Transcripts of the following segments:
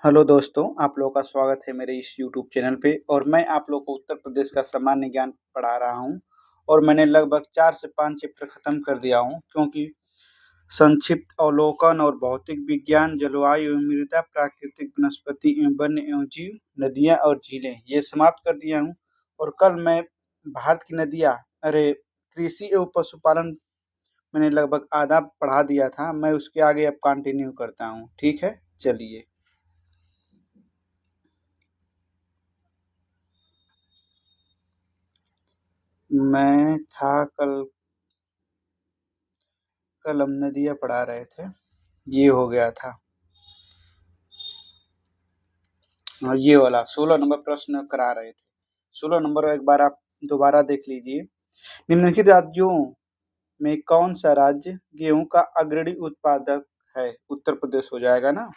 Hello दोस्तों, आप लोगों का स्वागत है मेरे इस यूट्यूब चैनल पे और मैं आप लोगों को उत्तर प्रदेश का सामान्य ज्ञान पढ़ा रहा हूँ और मैंने लगभग 4 से 5 चैप्टर खत्म कर दिया हूँ क्योंकि संक्षिप्त अवलोकन और भौतिक विज्ञान, जलवायु एवं मृदा, प्राकृतिक वनस्पति एवं वन्य एवं जीव, नदियाँ और झीलें ये समाप्त कर दिया हूँ और कल मैं भारत की नदियाँ कृषि एवं पशुपालन मैंने लगभग आधा पढ़ा दिया था। मैं उसके आगे अब कंटिन्यू करता हूँ, ठीक है? चलिए। मैं था कल हम नदियाँ पढ़ा रहे थे, ये हो गया था। और ये वाला 16 नंबर प्रश्न करा रहे थे। 16 नंबर एक बार आप दोबारा देख लीजिए। निम्नलिखित राज्यों में कौन सा राज्य गेहूं का अग्रणी उत्पादक है? उत्तर प्रदेश हो जाएगा ना।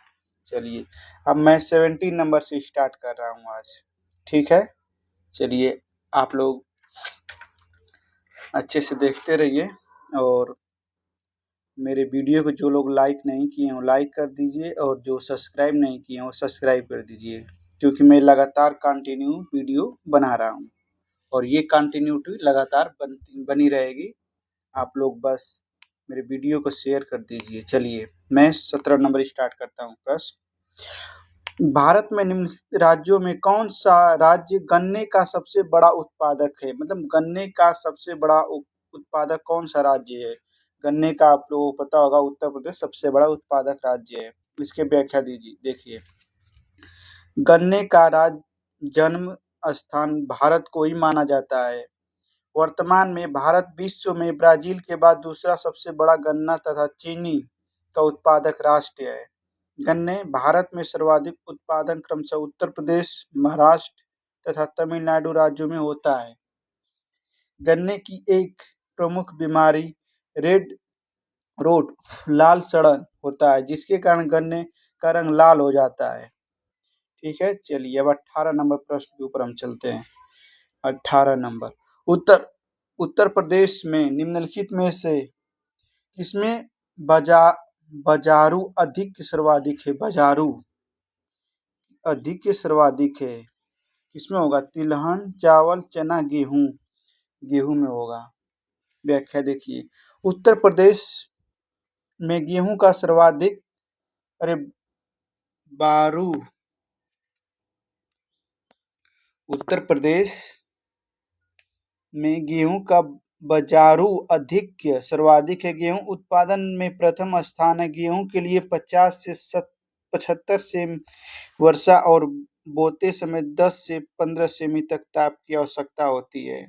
चलिए, अब मैं 17 नंबर से स्टार्ट कर रहा हूँ आज, ठीक है? चलिए, आप लोग अच्छे से देखते रहिए और मेरे वीडियो को जो लोग लाइक नहीं किए हैं वो लाइक कर दीजिए और जो सब्सक्राइब नहीं किए हैं वो सब्सक्राइब कर दीजिए, क्योंकि मैं लगातार कंटिन्यू वीडियो बना रहा हूँ और ये कंटिन्यूटी लगातार बनी रहेगी। आप लोग बस मेरे वीडियो को शेयर कर दीजिए। चलिए, मैं 17 नंबर स्टार्ट करता हूँ प्रश्न। भारत में निम्नलिखित राज्यों में कौन सा राज्य गन्ने का सबसे बड़ा उत्पादक है? मतलब गन्ने का सबसे बड़ा उत्पादक कौन सा राज्य है? गन्ने का आप लोगों को पता होगा, उत्तर प्रदेश सबसे बड़ा उत्पादक राज्य है। इसके व्याख्या दीजिए। देखिए, गन्ने का जन्म स्थान भारत को ही माना जाता है। वर्तमान में भारत विश्व में ब्राजील के बाद दूसरा सबसे बड़ा गन्ना तथा चीनी का उत्पादक राष्ट्र है। गन्ने भारत में सर्वाधिक उत्पादन क्रमशः उत्तर प्रदेश, महाराष्ट्र तथा तमिलनाडु राज्यों में होता है। गन्ने की एक प्रमुख बीमारी रेड रोट लाल सड़न होता है, जिसके कारण गन्ने का रंग लाल हो जाता है। ठीक है, चलिए अब 18 नंबर प्रश्न के ऊपर हम चलते हैं। 18 नंबर, उत्तर उत्तर प्रदेश में निम्नलिखित में से किसमें बजा बाजारू अधिक सर्वाधिक है? बाजारू अधिक सर्वाधिक है किसमें होगा? तिलहन, चावल, चना, गेहूं। गेहूं में होगा। व्याख्या देखिए, उत्तर प्रदेश में गेहूं का सर्वाधिक अरे बारू उत्तर प्रदेश में गेहूं का बाजारू अधिक्य सर्वाधिक है। गेहूं उत्पादन में प्रथम स्थान है। गेहूं के लिए 50 से 75 सेमी वर्षा और बोते समय 10 से 15 सेमी तक ताप की आवश्यकता होती है,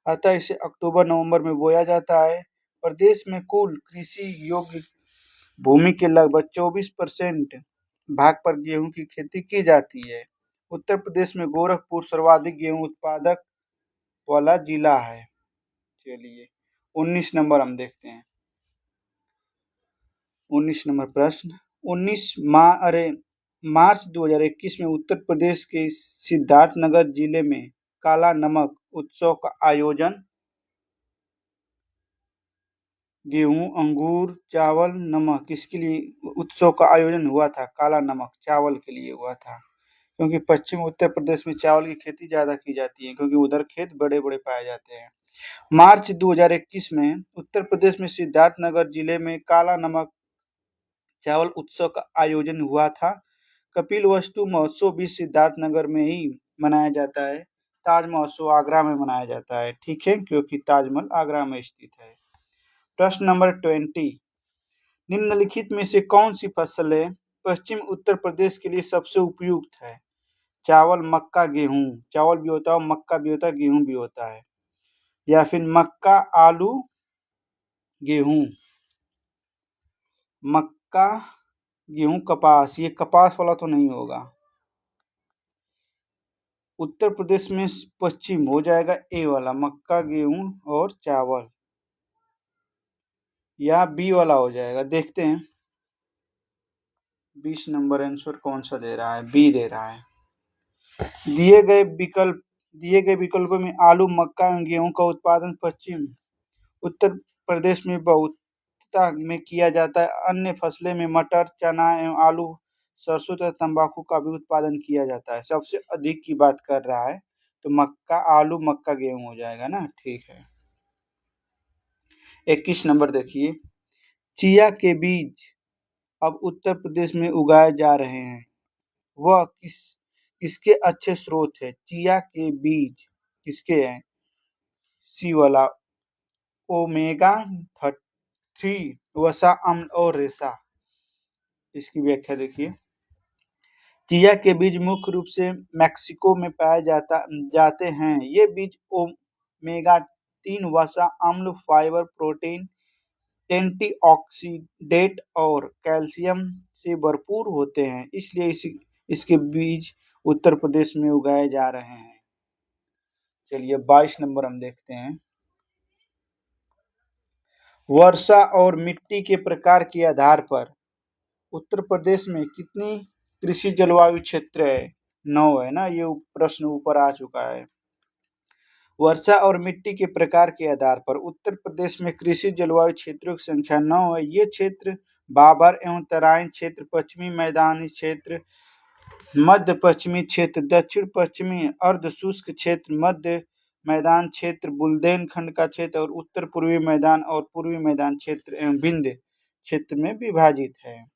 अतः इसे अक्टूबर नवंबर में बोया जाता है। प्रदेश में कुल कृषि योग्य भूमि के लगभग 24% भाग पर गेहूं की खेती की जाती है। उत्तर प्रदेश में गोरखपुर सर्वाधिक गेहूं उत्पादक वाला जिला है। चलिए, 19 नंबर हम देखते हैं। 19 नंबर प्रश्न, 19 मार्च 2021 में उत्तर प्रदेश के सिद्धार्थनगर जिले में काला नमक उत्सव का आयोजन गेहूं, अंगूर, चावल, नमक इसके लिए उत्सव का आयोजन हुआ था। काला नमक चावल के लिए हुआ था, क्योंकि पश्चिम उत्तर प्रदेश में चावल की खेती ज्यादा की जाती है, क्योंकि उधर खेत बड़े बड़े पाए जाते हैं। मार्च 2021 में उत्तर प्रदेश में सिद्धार्थनगर जिले में काला नमक चावल उत्सव का आयोजन हुआ था। कपिल वस्तु महोत्सव भी सिद्धार्थनगर में ही मनाया जाता है। ताज महोत्सव आगरा में मनाया जाता है, ठीक है, क्योंकि ताजमहल आगरा में स्थित है। प्रश्न नंबर 20, निम्नलिखित में से कौन सी फसलें पश्चिम उत्तर प्रदेश के लिए सबसे उपयुक्त है? चावल, मक्का, गेहूं। चावल भी होता है, मक्का भी होता है, गेहूं भी होता है, या फिर मक्का, आलू, गेहूं। मक्का, गेहूं, कपास। ये कपास वाला तो नहीं होगा। उत्तर प्रदेश में पश्चिम हो जाएगा ए वाला, मक्का, गेहूं और चावल, या बी वाला हो जाएगा। देखते हैं 20 नंबर आंसर कौन सा दे रहा है। बी दे रहा है। दिए गए विकल्पों में आलू, मक्का एवं गेहूं का उत्पादन पश्चिम उत्तर प्रदेश में बहुतायत में किया जाता है। अन्य फसलें में मटर, चना एवं आलू सरसों तथा तंबाकू का भी उत्पादन किया जाता है। सबसे अधिक की बात कर रहा है तो मक्का, आलू, मक्का, गेहूं हो जाएगा ना। ठीक है। 21 नंबर देखिए, चिया के बीज अब उत्तर प्रदेश में उगाए जा रहे हैं, वह किसके अच्छे स्रोत है? चिया के बीज किसके हैं? सी वाला, ओमेगा 3 वसा, अम्ल और रेशा। इसकी व्याख्या देखिए, चिया के बीज मुख्य रूप से मैक्सिको में पाए जाते हैं। ये बीज ओमेगा 3 वसा, अम्ल, फाइबर, प्रोटीन, एंटीऑक्सीडेंट और कैल्शियम से भरपूर होते हैं, इसलिए इसके बीज उत्तर प्रदेश में उगाए जा रहे हैं। चलिए 22 नंबर हम देखते हैं, वर्षा और मिट्टी के प्रकार के आधार पर उत्तर प्रदेश में कितनी कृषि जलवायु क्षेत्र है? 9 है ना, ये प्रश्न ऊपर आ चुका है। वर्षा और मिट्टी के प्रकार के आधार पर उत्तर प्रदेश में कृषि जलवायु क्षेत्रों की संख्या 9 है। ये क्षेत्र बाबर एवं तराइन क्षेत्र, पश्चिमी मैदानी क्षेत्र, मध्य पश्चिमी क्षेत्र, दक्षिण पश्चिमी अर्ध शुष्क क्षेत्र, मध्य मैदान क्षेत्र, बुंदेलखंड का क्षेत्र और उत्तर पूर्वी मैदान और पूर्वी मैदान क्षेत्र एवं विंध्य क्षेत्र में विभाजित है।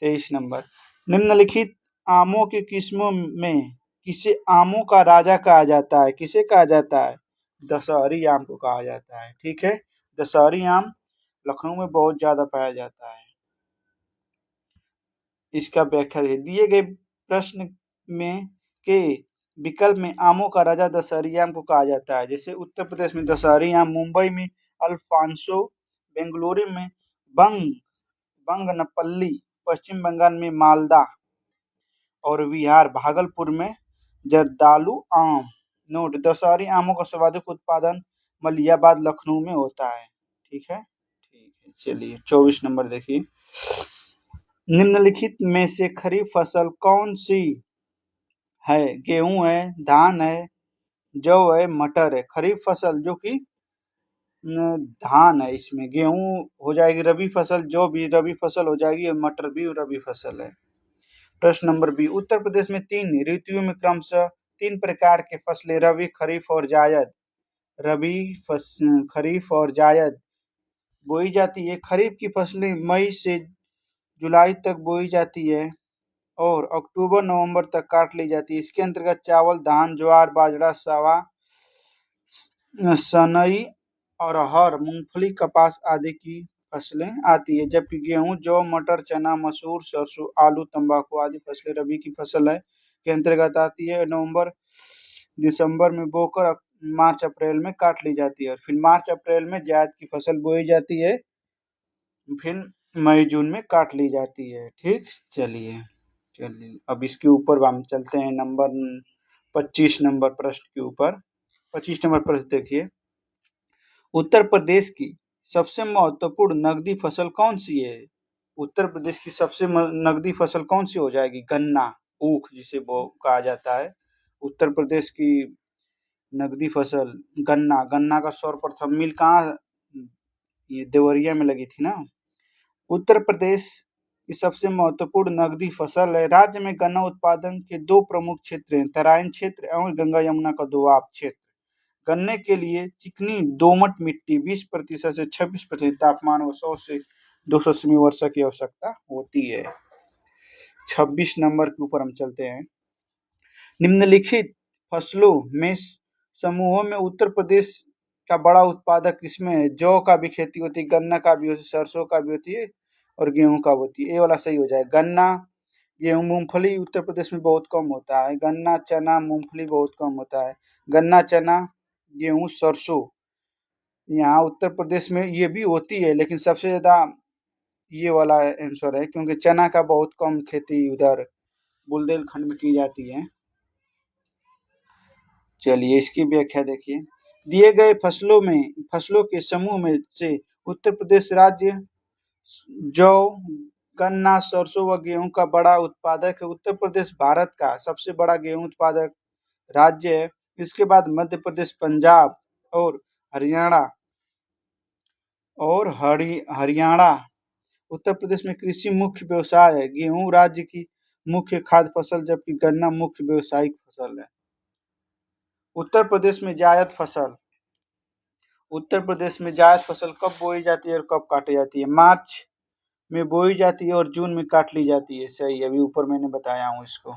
23 नंबर, निम्नलिखित आमों की किस्मों में किसे आमों का राजा कहा जाता है? किसे कहा जाता है? दशहरी आम को कहा जाता है। ठीक है, दशहरी आम लखनऊ में बहुत ज्यादा पाया जाता है। इसका व्याख्या दिए गए प्रश्न में के विकल्प में आमों का राजा दशहरी आम को कहा जाता है। जैसे उत्तर प्रदेश में दशहरी आम, मुंबई में अल्फांसो, बेंगलुरु में बंगनपल्ली, पश्चिम बंगाल में मालदा और बिहार भागलपुर में जर्दालू आम। नोट, दशहरी आमों का सर्वाधिक उत्पादन मलियाबाद, लखनऊ में होता है। ठीक है, चलिए 24 नंबर देखिए, निम्नलिखित में से खरीफ फसल कौन सी है? गेहूं है, धान है, जौ है, मटर है। खरीफ फसल जो कि धान है, इसमें गेहूं हो जाएगी रबी फसल, जौ भी रबी फसल हो जाएगी और मटर भी रबी फसल है। प्रश्न नंबर बी, उत्तर प्रदेश में 3 ऋतुओं में क्रमशः 3 प्रकार के फसलें रबी, खरीफ और जायद खरीफ और जायद बोई जाती है। खरीफ की फसलें मई से जुलाई तक बोई जाती है और अक्टूबर नवंबर तक काट ली जाती है। इसके अंतर्गत चावल, धान, ज्वार, बाजरा, सनई, अरहर, मूंगफली, कपास आदि की फसलें आती है। जबकि गेहूं, जौ, मटर, चना, मसूर, सरसों, आलू, तंबाकू आदि फसलें रबी की फसल है के अंतर्गत आती है। नवंबर दिसंबर में बोकर मार्च अप्रैल में काट ली जाती है और फिर मार्च अप्रैल में जायद की फसल बोई जाती है, फिर मई जून में काट ली जाती है। ठीक, चलिए अब इसके ऊपर हम चलते हैं नंबर 25 नंबर प्रश्न के ऊपर। 25 नंबर प्रश्न देखिए, उत्तर प्रदेश की सबसे महत्वपूर्ण नकदी फसल कौन सी है? उत्तर प्रदेश की सबसे नकदी फसल कौन सी हो जाएगी? गन्ना, ऊख जिसे वो कहा जाता है। उत्तर प्रदेश की नकदी फसल गन्ना। गन्ना का सर्वप्रथम मिल कहाँ? ये देवरिया में लगी थी ना। उत्तर प्रदेश की सबसे महत्वपूर्ण नकदी फसल है। राज्य में गन्ना उत्पादन के 2 प्रमुख क्षेत्र हैं, तराइन क्षेत्र एवं गंगा यमुना का दोआब क्षेत्र। गन्ने के लिए चिकनी दोमट मिट्टी 20% से 26% तापमान और 100 से 200 सेमी वर्षा की आवश्यकता होती है। 26 नंबर के ऊपर हम चलते हैं, निम्नलिखित फसलों में समूहों में उत्तर प्रदेश का बड़ा उत्पादक किसमें है? जौ का भी खेती होती है, गन्ना का भी होती है, सरसों का भी होती है और गेहूं का होती है। ये वाला सही हो जाए। गन्ना, गेहूं, मूंगफली उत्तर प्रदेश में बहुत कम होता है। गन्ना, चना, मूंगफली बहुत कम होता है। गन्ना, चना, गेहूं, सरसों यहाँ उत्तर प्रदेश में ये भी होती है, लेकिन सबसे ज्यादा ये वाला आंसर है, क्योंकि चना का बहुत कम खेती उधर बुंदेलखंड में की जाती है। चलिए इसकी व्याख्या देखिए, दिए गए फसलों के समूह में से उत्तर प्रदेश राज्य जौ, गन्ना, सरसों व गेहूं का बड़ा उत्पादक है। उत्तर प्रदेश भारत का सबसे बड़ा गेहूं उत्पादक राज्य है। इसके बाद मध्य प्रदेश, पंजाब और हरियाणा उत्तर प्रदेश में कृषि मुख्य व्यवसाय है। गेहूं राज्य की मुख्य खाद्य फसल जबकि गन्ना मुख्य व्यावसायिक फसल है। उत्तर प्रदेश में जायद फसल। उत्तर प्रदेश में जायद फसल कब बोई जाती है और कब काटी जाती है? मार्च में बोई जाती है और जून में काट ली जाती है। सही, अभी ऊपर मैंने बताया हूँ इसको।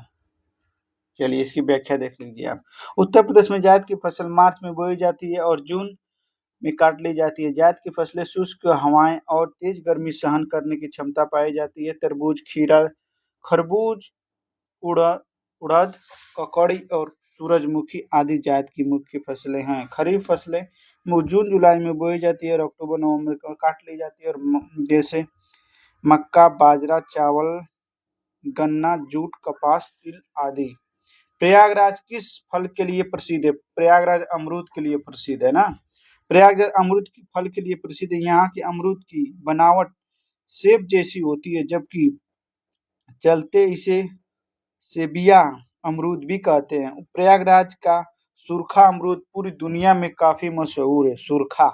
चलिए इसकी व्याख्या देख लीजिए आप। उत्तर प्रदेश में जायद की फसल मार्च में बोई जाती है और जून में काट ली जाती है। जायद की फसलें शुष्क हवाएं और तेज गर्मी सहन करने की क्षमता पाई जाती है। तरबूज, खीरा, खरबूज, उड़द, ककड़ी और सूरजमुखी आदि जायद की मुख्य फसलें हैं। खरीफ फसलें जून जुलाई में बोई जाती है और अक्टूबर नवंबर में काट ली जाती है, और जैसे मक्का, बाजरा, चावल, गन्ना, जूट, कपास, तिल आदि। प्रयागराज किस फल के लिए प्रसिद्ध है? प्रयागराज अमरूद के लिए प्रसिद्ध है ना। प्रयागराज अमरूद के फल के लिए प्रसिद्ध है। यहाँ के अमरूद की बनावट सेब जैसी होती है, जबकि चलते इसे सेबिया अमरूद भी कहते हैं। प्रयागराज का सुरखा अमरूद पूरी दुनिया में काफी मशहूर है। सुरखा।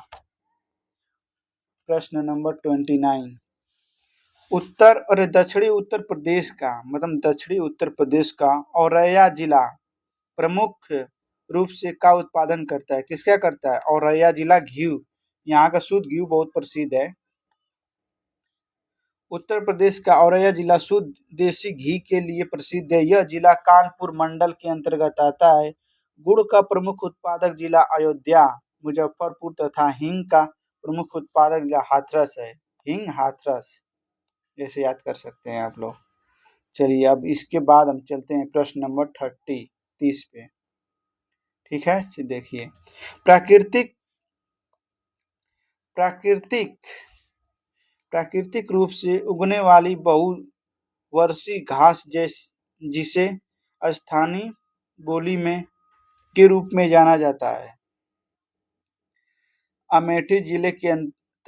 प्रश्न नंबर 29। उत्तर और दक्षिणी उत्तर प्रदेश का मतलब दक्षिणी उत्तर प्रदेश का औरैया जिला प्रमुख रूप से का उत्पादन करता है? किसका करता है? औरैया जिला घी। यहाँ का शुद्ध घी बहुत प्रसिद्ध है। उत्तर प्रदेश का औरैया जिला शुद्ध देसी घी के लिए प्रसिद्ध है। यह जिला कानपुर मंडल के अंतर्गत आता है। गुड़ का प्रमुख उत्पादक जिला अयोध्या, मुजफ्फरपुर तथा हींग का प्रमुख उत्पादक जिला हाथरस है। हींग, हाथरस जैसे याद कर सकते हैं आप लोग। चलिए अब इसके बाद हम चलते हैं प्रश्न नंबर 30 पे। ठीक है, देखिए प्राकृतिक प्राकृतिक प्राकृतिक रूप से उगने वाली बहुवर्षीय घास जिसे स्थानीय बोली में के रूप में जाना जाता है, अमेठी जिले के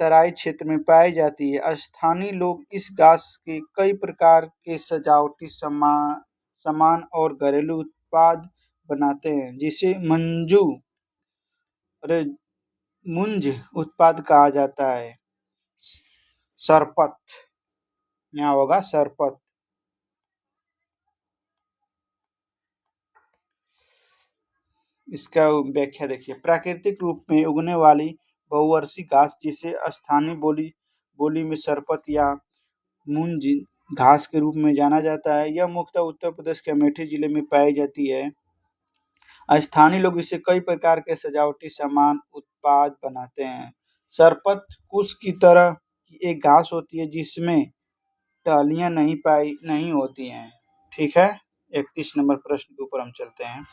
तराई क्षेत्र में पाई जाती है। स्थानीय लोग इस घास के कई प्रकार के सजावटी सामान और घरेलू उत्पाद बनाते हैं, जिसे मुंज उत्पाद कहा जाता है। सरपत, यहाँ होगा सरपत। इसका व्याख्या देखिए। प्राकृतिक रूप में उगने वाली बहुवर्षीय घास जिसे स्थानीय बोली में सरपत या मुंज घास के रूप में जाना जाता है, यह मुख्यतः उत्तर प्रदेश के अमेठी जिले में पाई जाती है। स्थानीय लोग इसे कई प्रकार के सजावटी सामान उत्पाद बनाते हैं। सरपत कुश की तरह की एक घास होती है जिसमें टहनियां नहीं होती हैं। ठीक है, 31 नंबर प्रश्न के ऊपर हम चलते हैं।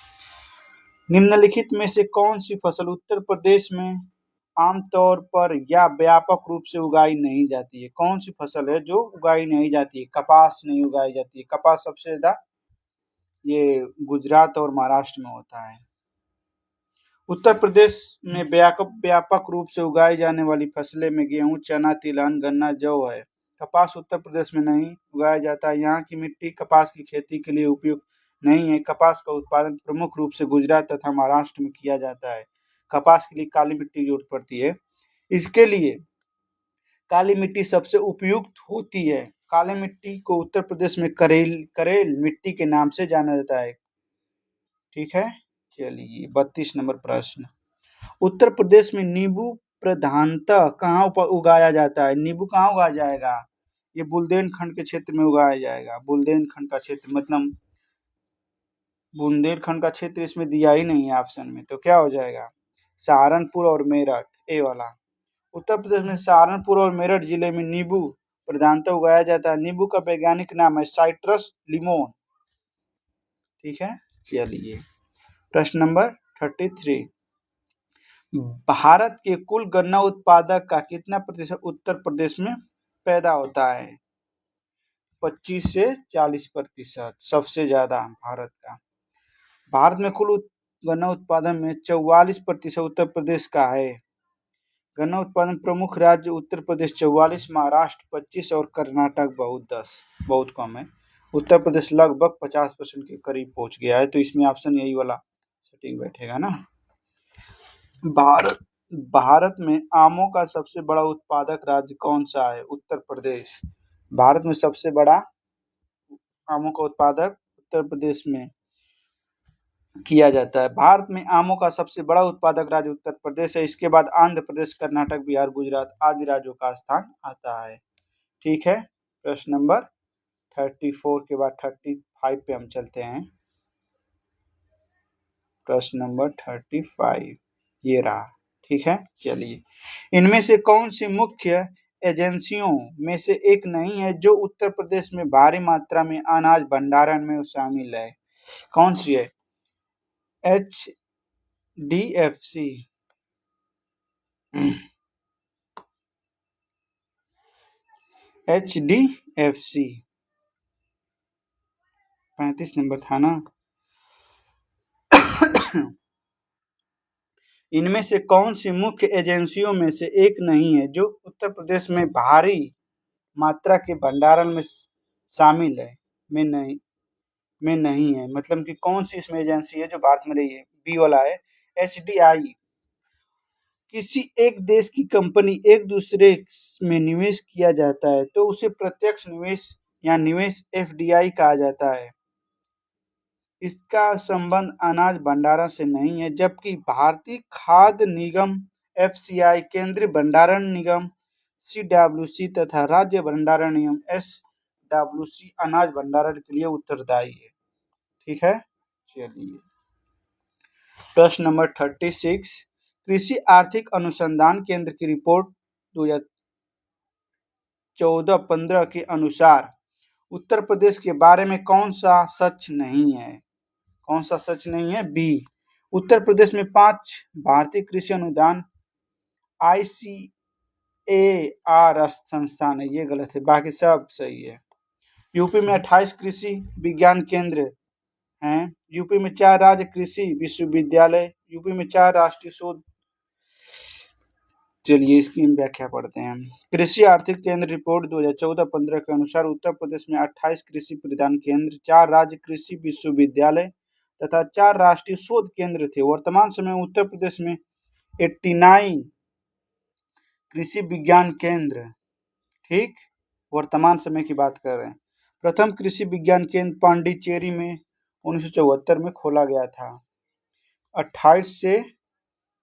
निम्नलिखित में से कौन सी फसल उत्तर प्रदेश में आमतौर पर या व्यापक रूप से उगाई नहीं जाती है? कौन सी फसल है जो उगाई नहीं जाती है? कपास नहीं उगाई जाती है। कपास सबसे ज्यादा ये गुजरात और महाराष्ट्र में होता है। उत्तर प्रदेश में व्यापक रूप से उगाई जाने वाली फसलें में गेहूं, चना, तिलहन, गन्ना, जौ है। कपास उत्तर प्रदेश में नहीं उगाया जाता है। यहाँ की मिट्टी कपास की खेती के लिए उपयुक्त नहीं है। कपास का उत्पादन प्रमुख रूप से गुजरात तथा महाराष्ट्र में किया जाता है। कपास के लिए काली मिट्टी की जरूरत पड़ती है। इसके लिए काली मिट्टी सबसे उपयुक्त होती है। काली मिट्टी को उत्तर प्रदेश में करेल मिट्टी के नाम से जाना जाता है। ठीक है, चलिए 32 नंबर प्रश्न। उत्तर प्रदेश में नींबू प्रधानतः कहाँ उगाया जाता है? नींबू कहाँ उगाया जाएगा? ये बुंदेलखंड के क्षेत्र में उगाया जाएगा। बुंदेलखंड का क्षेत्र मतलब बुंदेलखंड का क्षेत्र इसमें दिया ही नहीं है ऑप्शन में, तो क्या हो जाएगा? सहारनपुर और मेरठ, ए वाला। उत्तर प्रदेश में सहारनपुर और मेरठ जिले में नींबू प्रधानतः उगाया जाता है। नींबू का वैज्ञानिक नाम है साइट्रस लिमोन। ठीक है, चलिए प्रश्न नंबर 33। भारत के कुल गन्ना उत्पादक का कितना प्रतिशत उत्तर प्रदेश में पैदा होता है? 25 से 40%, सबसे ज्यादा भारत का। भारत में कुल गन्ना उत्पादन में 44% उत्तर प्रदेश का है। गन्ना उत्पादन प्रमुख राज्य उत्तर प्रदेश 44, महाराष्ट्र 25 और कर्नाटक 10 बहुत कम है। उत्तर प्रदेश लगभग 50% के करीब पहुंच गया है, तो इसमें ऑप्शन यही वाला सटीक बैठेगा ना। भारत में आमों का सबसे बड़ा उत्पादक राज्य कौन सा है? उत्तर प्रदेश। भारत में सबसे बड़ा आमों का उत्पादक उत्तर प्रदेश में किया जाता है। भारत में आमों का सबसे बड़ा उत्पादक राज्य उत्तर प्रदेश है। इसके बाद आंध्र प्रदेश, कर्नाटक, बिहार, गुजरात आदि राज्यों का स्थान आता है। ठीक है, प्रश्न नंबर 34 के बाद 35 पे हम चलते हैं। प्रश्न नंबर 35 ये रहा। ठीक है, चलिए, इनमें से कौन सी मुख्य एजेंसियों में से एक नहीं है जो उत्तर प्रदेश में भारी मात्रा में अनाज भंडारण में शामिल है? कौन सी है? HDFC, HDFC 35 नंबर था ना। इनमें से कौन सी मुख्य एजेंसियों में से एक नहीं है जो उत्तर प्रदेश में भारी मात्रा के भंडारण में शामिल है? में नहीं है, मतलब कि कौन सी इसमें एजेंसी है जो भारत में रही है? बी वाला है HDI। किसी एक देश की कंपनी एक दूसरे में निवेश किया जाता है तो उसे प्रत्यक्ष निवेश या निवेश FDI कहा जाता है। इसका संबंध अनाज भंडारण से नहीं है, जबकि भारतीय खाद्य निगम FCI, केंद्रीय भंडारण निगम CWC तथा राज्य भंडारण निगम SWC अनाज भंडारण के लिए उत्तरदायी है। ठीक है, चलिए, प्रश्न नंबर 36, कृषि आर्थिक अनुसंधान केंद्र की रिपोर्ट 2014-15 के अनुसार उत्तर प्रदेश के बारे में कौन सा सच नहीं है? कौन सा सच नहीं है? बी, उत्तर प्रदेश में 5 भारतीय कृषि अनुदान ICAR संस्थान है। ये गलत है, बाकी सब सही है। यूपी में 28 कृषि विज्ञान केंद्र हैं। यूपी में 4 राज्य कृषि विश्वविद्यालय, यूपी में 4 राष्ट्रीय शोध। चलिए, इसकी व्याख्या पढ़ते हैं। कृषि आर्थिक केंद्र रिपोर्ट 2014-15 के अनुसार उत्तर प्रदेश में 28 कृषि प्रदान केंद्र, 4 राज्य कृषि विश्वविद्यालय तथा 4 राष्ट्रीय शोध केंद्र थे। वर्तमान समय में उत्तर प्रदेश में 89 कृषि विज्ञान केंद्र, ठीक, वर्तमान समय की बात कर रहे हैं। प्रथम कृषि विज्ञान केंद्र पांडिचेरी में 1974 में खोला गया था। 28 से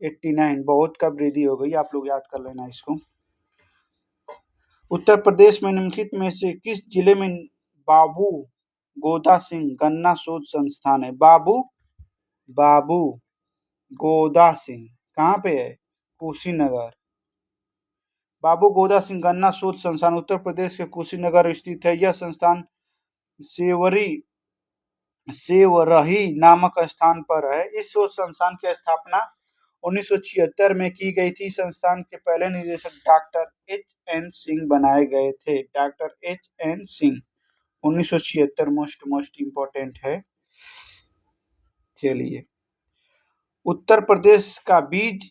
89 बहुत का वृद्धि हो गई, आप लोग याद कर लेना इसको। उत्तर प्रदेश में निम्नलिखित में से किस जिले में बाबू गोदा सिंह गन्ना शोध संस्थान है? बाबू गोदा सिंह कहाँ पे है? कुशीनगर। बाबू गोदा सिंह गन्ना शोध संस्थान उत्तर प्रदेश के कुशीनगर स्थित है। यह संस्थान सेवरही नामक स्थान पर है। इस शोध संस्थान की स्थापना 1976 में की गई थी। संस्थान के पहले निदेशक डॉक्टर HN सिंह बनाए गए थे। Doctor HN Singh 1976 most important है। चलिए, उत्तर प्रदेश का बीज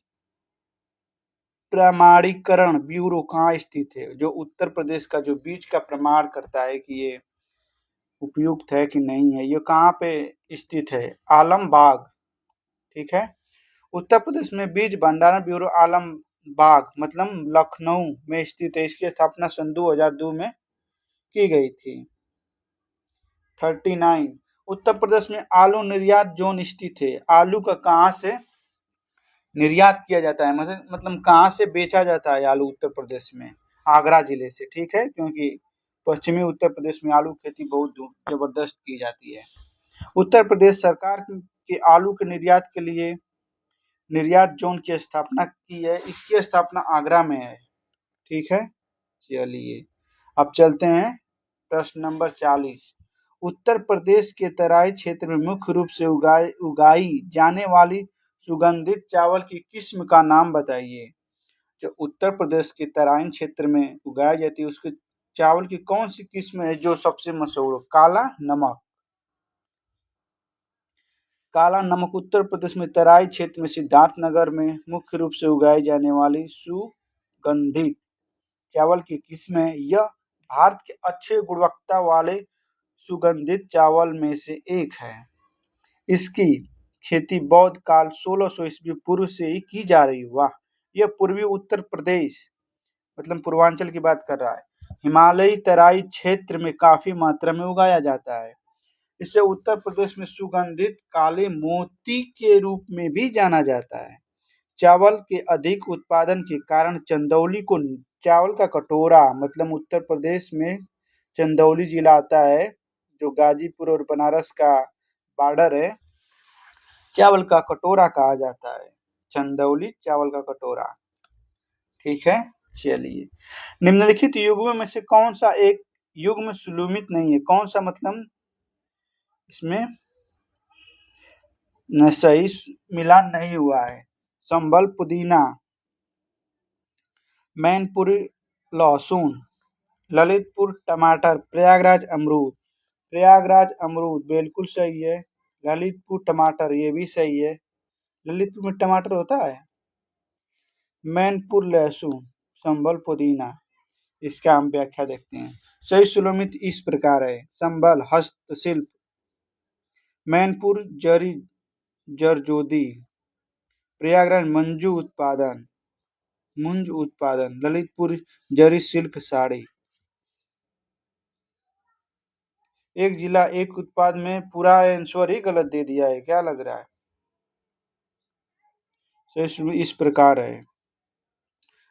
प्रमाणीकरण ब्यूरो कहाँ स्थित है? जो उत्तर प्रदेश का जो बीज का प्रमाण करता है कि ये उपयुक्त है कि नहीं है, ये कहाँ पे स्थित है? आलमबाग। ठीक है, उत्तर प्रदेश में बीज भंडारण ब्यूरो आलमबाग मतलब लखनऊ में स्थित है। इसकी स्थापना सन 2002 में की गई थी। 39, उत्तर प्रदेश में आलू निर्यात जोन स्थित है। आलू का कहाँ से निर्यात किया जाता है, मतलब कहाँ से बेचा जाता है आलू उत्तर प्रदेश में? आगरा जिले से। ठीक है, क्योंकि पश्चिमी उत्तर प्रदेश में आलू खेती बहुत जबरदस्त की जाती है। उत्तर प्रदेश सरकार के आलू के निर्यात के लिए निर्यात जोन की स्थापना की है। इसकी स्थापना आगरा में है। ठीक है, चलिए, अब चलते हैं प्रश्न नंबर 40, उत्तर प्रदेश के तराई क्षेत्र में मुख्य रूप से उगाई जाने वाली सुगंधित चावल की किस्म का नाम बताइए। जो उत्तर प्रदेश के तराई क्षेत्र में उगाई जाती है उसके चावल की कौन सी किस्म है जो सबसे मशहूर हो? काला नमक उत्तर प्रदेश में तराई क्षेत्र में सिद्धार्थनगर में मुख्य रूप से उगाई जाने वाली सुगंधित चावल की किस्म है। यह भारत के अच्छे गुणवत्ता वाले सुगंधित चावल में से एक है। इसकी खेती बौद्ध काल 1600 ईस्वी पूर्व से ही की जा रही। वाह, यह पूर्वी उत्तर प्रदेश मतलब पूर्वांचल की बात कर रहा है, हिमालयी तराई क्षेत्र में काफी मात्रा में उगाया जाता है। इसे उत्तर प्रदेश में सुगंधित काले मोती के रूप में भी जाना जाता है। चावल के अधिक उत्पादन के कारण चंदौली को चावल का कटोरा मतलब उत्तर प्रदेश में चंदौली जिला आता है जो गाजीपुर और बनारस का बॉर्डर है, चावल का कटोरा कहा जाता है। चंदौली चावल का कटोरा, ठीक है। चलिए, निम्नलिखित युग्मों में से कौन सा एक युग्म सुलुमित नहीं है? कौन सा मतलब इसमें सही मिलान नहीं हुआ है? संबल पुदीना, मैनपुरी लहसुन, ललितपुर टमाटर, प्रयागराज अमरूद। प्रयागराज अमरूद बिल्कुल सही है। ललितपुर टमाटर ये भी सही है। ललितपुर में टमाटर होता है। मैनपुर लहसुन, संबल पुदीना। इसका हम व्याख्या देखते हैं। सही सुलमित इस प्रकार है। संबल हस्तशिल्प, मैनपुर जरी जरजोदी, प्रयागराज मुंज उत्पादन, ललितपुर जरी सिल्क साड़ी। एक जिला एक उत्पाद में पूरा आंसर ही गलत दे दिया है, क्या लग रहा है? सही इस प्रकार है।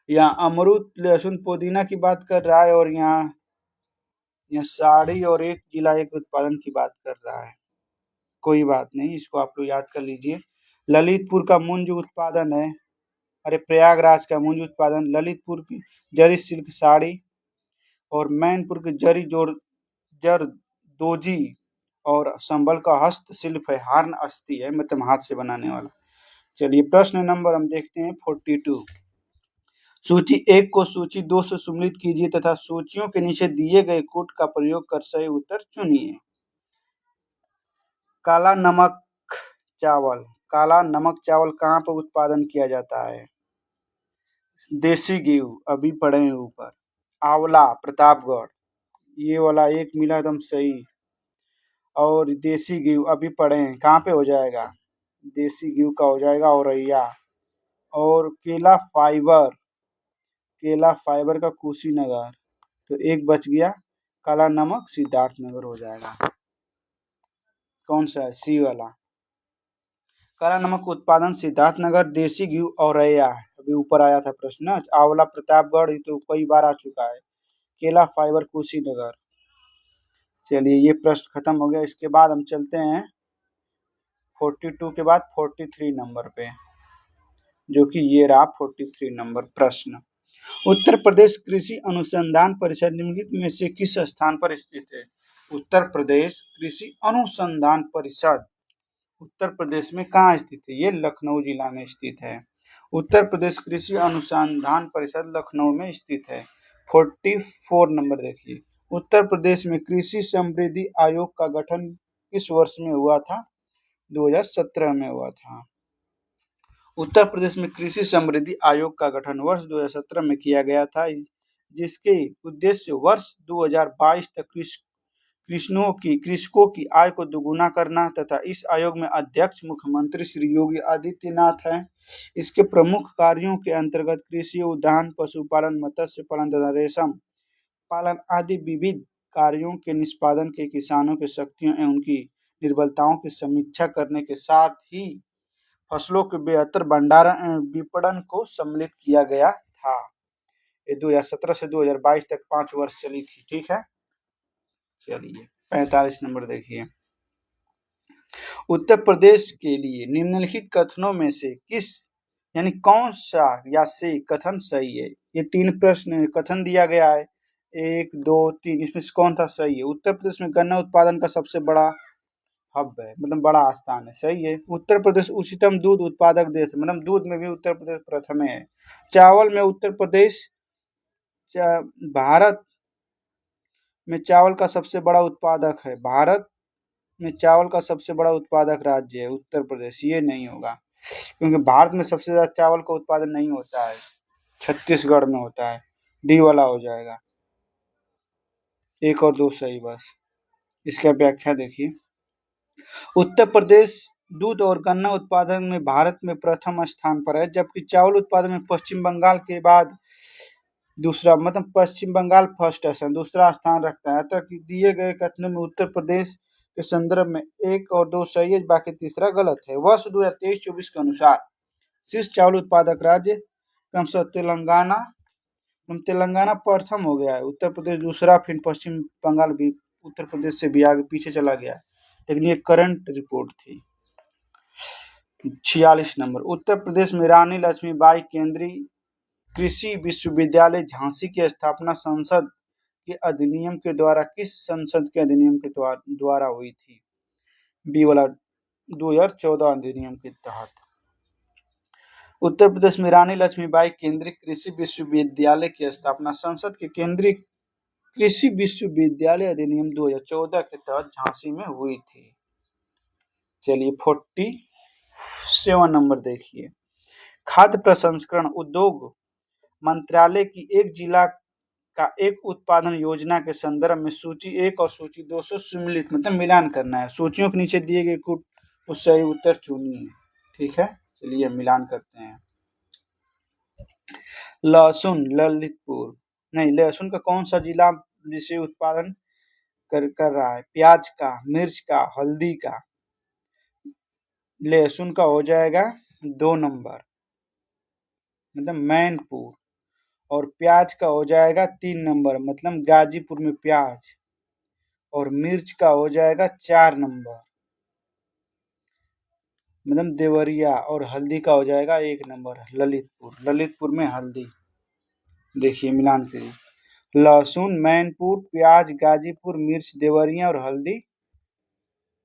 यहाँ अमरूद लहसुन पुदीना की बात कर रहा है और यहाँ साड़ी और एक जिला एक उत्पादन की बात कर रहा है। कोई बात नहीं, इसको आप लोग याद कर लीजिए। ललितपुर का मुंज उत्पादन है, अरे प्रयागराज का मुंज उत्पादन, ललितपुर की जरी सिल्क साड़ी और मैनपुर की जरदोजी और संबल का हस्तशिल्प है, हार्न अस्थि है मतलब हाथ से बनाने वाला। चलिए प्रश्न नंबर हम देखते हैं 42। सूची 1 को सूची 2 से सम्मिलित कीजिए तथा सूचियों के नीचे दिए गए कोड का प्रयोग कर सही उत्तर चुनिए। काला नमक चावल, काला नमक चावल कहाँ पर उत्पादन किया जाता है? देसी गेहूं, अभी पढ़े हैं ऊपर। आंवला प्रतापगढ़, ये वाला एक मिला एकदम सही। और देसी गेहूं अभी पढ़े हैं, कहाँ पे हो जाएगा? देसी गेहूं का हो जाएगा औरैया। और केला फाइबर का कुशीनगर, तो एक बच गया। काला नमक सिद्धार्थनगर हो जाएगा। कौन सा है? सी वाला। काला नमक उत्पादन सिद्धार्थनगर, देसी घी औरैया, अभी ऊपर आया था प्रश्न। आंवला प्रतापगढ़, ये तो कई बार आ चुका है। केला फाइबर कुशीनगर। चलिए ये प्रश्न खत्म हो गया। इसके बाद हम चलते हैं 42 के बाद 43 नंबर पे, जो कि ये रहा 43 नंबर प्रश्न। उत्तर प्रदेश कृषि अनुसंधान परिषद निम्नलिखित में से किस स्थान पर स्थित है? उत्तर प्रदेश कृषि अनुसंधान परिषद उत्तर प्रदेश में कहाँ स्थित है? ये लखनऊ जिला में स्थित है। उत्तर प्रदेश कृषि अनुसंधान परिषद लखनऊ में स्थित है। 44 नंबर देखिए। उत्तर प्रदेश में कृषि समृद्धि आयोग का गठन किस वर्ष में हुआ था? 2017 में हुआ था। उत्तर प्रदेश में कृषि समृद्धि आयोग का गठन वर्ष 2017 में किया गया था, जिसके उद्देश्य वर्ष 2022 तक कृषकों की आय को दोगुना करना तथा इस आयोग में अध्यक्ष मुख्यमंत्री श्री योगी आदित्यनाथ हैं। इसके प्रमुख कार्यों के अंतर्गत कृषि, उद्यान, पशुपालन, मत्स्य पालन तथा रेशम पालन आदि विविध कार्यों के निष्पादन के किसानों की शक्तियों एवं उनकी निर्बलताओं की समीक्षा करने के साथ ही फसलों के बेहतर भंडारण एवं विपणन को सम्मिलित किया गया था। ये 2017 से 2022 तक 5 वर्ष चली थी, ठीक है। चलिए 45 नंबर देखिए। उत्तर प्रदेश के लिए निम्नलिखित कथनों में से किस यानी कौन सा या से कथन सही है? ये 3 प्रश्न कथन दिया गया है, 1 2 3, इसमें से कौन सा सही है? उत्तर प्रदेश में गन्ना उत्पादन का सबसे बड़ा हब है मतलब बड़ा स्थान है, सही है। उत्तर प्रदेश उच्चतम दूध उत्पादक देश है मतलब दूध में भी उत्तर प्रदेश प्रथम है। चावल में उत्तर प्रदेश भारत में चावल का सबसे बड़ा उत्पादक है। भारत में चावल का सबसे बड़ा उत्पादक राज्य है उत्तर प्रदेश, ये नहीं होगा क्योंकि भारत में सबसे ज्यादा चावल का उत्पादन नहीं होता है, छत्तीसगढ़ में होता है। डी वाला हो जाएगा। 1 और 2 सही बस। इसका व्याख्या देखिए। उत्तर प्रदेश दूध और गन्ना उत्पादन में भारत में प्रथम स्थान पर है, जबकि चावल उत्पादन में पश्चिम बंगाल के बाद दूसरा, मतलब पश्चिम बंगाल फर्स्ट स्थान, दूसरा स्थान रखता है। अतः कि दिए गए कथनों में उत्तर प्रदेश के संदर्भ में 1 और 2 सही है, बाकी तीसरा गलत है। वर्ष 2023-24 के अनुसार शीर्ष चावल उत्पादक राज्य क्रमशः तेलंगाना प्रथम हो गया है, उत्तर प्रदेश दूसरा, फिर पश्चिम बंगाल भी उत्तर प्रदेश से भी आगे पीछे चला गया है, लेकिन ये करंट रिपोर्ट थी। 46 नंबर, उत्तर प्रदेश में रानी लक्ष्मीबाई केंद्रीय कृषि विश्वविद्यालय झांसी की स्थापना संसद के अधिनियम के द्वारा किस संसद के अधिनियम के द्वारा हुई थी? बी वाला 2014 अधिनियम के तहत। उत्तर प्रदेश में रानी लक्ष्मीबाई केंद्रीय कृषि विश्वविद्यालय की स्थापना संसद के केंद्रीय कृषि विश्वविद्यालय अधिनियम 2014 के तहत झांसी में हुई थी। चलिए 47 नंबर देखिए, खाद्य प्रसंस्करण उद्योग मंत्रालय की एक जिला का एक उत्पादन योजना के संदर्भ में सूची 1 और सूची 2 से सम्मिलित, मतलब मिलान करना है। सूचियों के नीचे दिए गए कुछ सही उत्तर चुनिए, ठीक है। चलिए मिलान करते हैं। लहसुन ललितपुर, नहीं, लहसुन का कौन सा जिला जिसे उत्पादन कर रहा है? प्याज का, मिर्च का, हल्दी का? लहसुन का हो जाएगा 2 नंबर, मतलब मैनपुर, और प्याज का हो जाएगा 3 नंबर, मतलब गाजीपुर में प्याज, और मिर्च का हो जाएगा 4 नंबर, मतलब देवरिया, और हल्दी का हो जाएगा 1 नंबर, ललितपुर में हल्दी। देखिए मिलान करिए, लहसुन मैनपुर, प्याज गाजीपुर, मिर्च देवरिया, और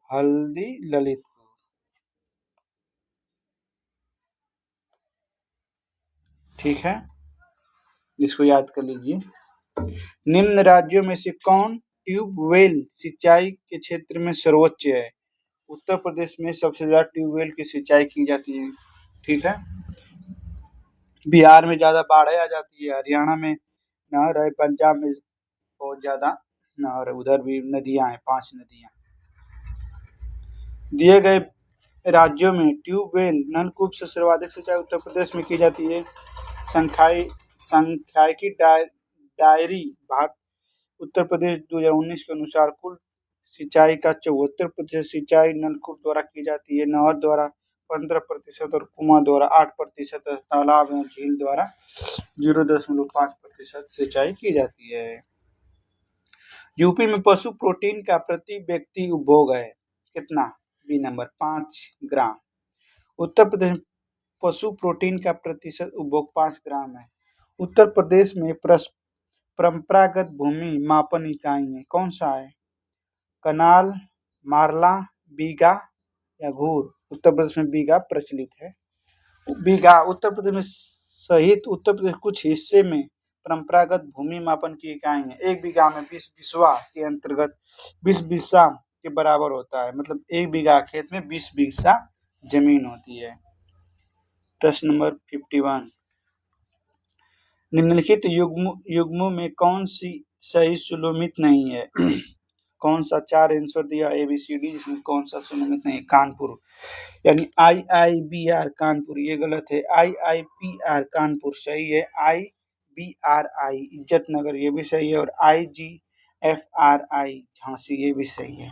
हल्दी ललितपुर। ठीक है, इसको याद कर लीजिए। निम्न राज्यों में से कौन ट्यूबवेल सिंचाई के क्षेत्र में सर्वोच्च है? उत्तर प्रदेश में सबसे ज्यादा ट्यूबवेल की सिंचाई की जाती है, ठीक है। बिहार में ज्यादा बाढ़ आ जाती है, हरियाणा में नहर है, पंजाब में बहुत ज्यादा नहर है, उधर भी नदियां हैं, 5 नदियां। दिए गए राज्यों में ट्यूबवेल नलकूप से सर्वाधिक सिंचाई उत्तर प्रदेश में की जाती है। सांख्यिकी डायरी भारत उत्तर प्रदेश 2019 के अनुसार कुल सिंचाई का 74% सिंचाई नलकूप द्वारा की जाती है, नहर द्वारा 15% और कुआं द्वारा 8%, तालाब एवं झील द्वारा 0.5% सिंचाई की जाती है। यूपी में पशु प्रोटीन का प्रति व्यक्ति उपभोग है कितना? बी नंबर 5 ग्राम। उत्तर प्रदेश में पशु प्रोटीन का प्रतिशत उपभोग 5 ग्राम है। उत्तर प्रदेश में परंपरागत भूमि मापन इकाई है, कौन सा है? कनाल, मारला, बीघा या घूर? उत्तर प्रदेश में बीघा प्रचलित है। बीघा उत्तर प्रदेश में सहित उत्तर प्रदेश कुछ हिस्से में परंपरागत भूमि मापन की इकाई है। 1 बीघा में 20 बिस्वा के अंतर्गत 20 बिस्सा के बराबर होता है, मतलब 1 बीघा खेत में 20 बिस्सा जमीन होती है। प्रश्न नंबर 51, निम्नलिखित युग्मों में कौन सी सही सुलोमित नहीं है? कौन सा 4 आंसर दिया ABCD, जिसमें कौन सा सुलोमित नहीं है? कानपुर, यानी IIBR कानपुर, ये गलत है। IIPR कानपुर सही है। IBRI इज्जत नगर, ये भी सही है। और IGFRI झांसी, ये भी सही है।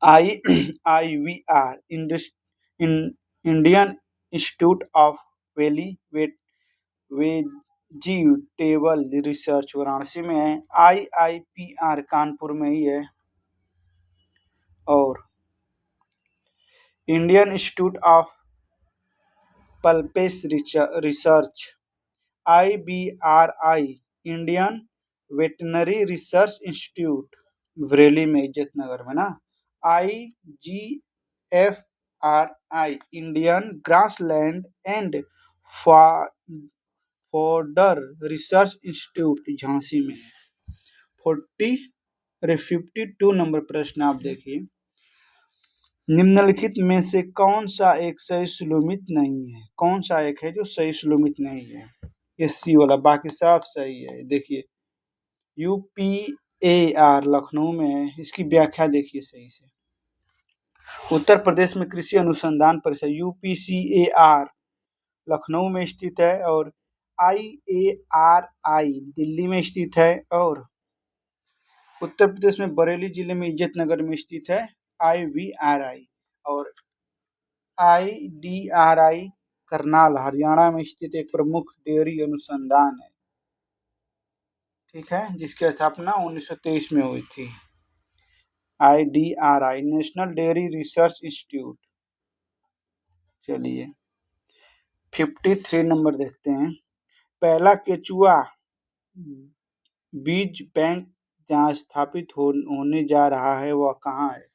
IIVR Indian Institute of Vegetable Research Varanasi में है। IIPR कानपुर में ही है। और Indian Institute of Pulses Research IBRI Indian Veterinary Research Institute Bareilly में, इज्जत नगर में ना। IGFRI Indian Grassland and Fodder Research Institute Jhansi में है। 52 नंबर प्रश्न आप देखिए, निम्नलिखित में से कौन सा एक सही सुलोमित नहीं है? कौन सा एक है जो सही सुलोमित नहीं है? ये सी वाला, बाकी सब सही है। देखिए UPAR लखनऊ में है, इसकी व्याख्या देखिए सही से। उत्तर प्रदेश में कृषि अनुसंधान परिषद UPCAR लखनऊ में स्थित है, और IARI दिल्ली में स्थित है, और उत्तर प्रदेश में बरेली जिले में इज्जतनगर में स्थित है IVRI, और IDRI करनाल हरियाणा में स्थित एक प्रमुख डेयरी अनुसंधान है, ठीक है, जिसकी स्थापना 1923 में हुई थी। IDRI national dairy research institute. चलिए 53 नंबर देखते हैं। पहला केचुआ बीज बैंक जहाँ स्थापित होने जा रहा है वह कहाँ है?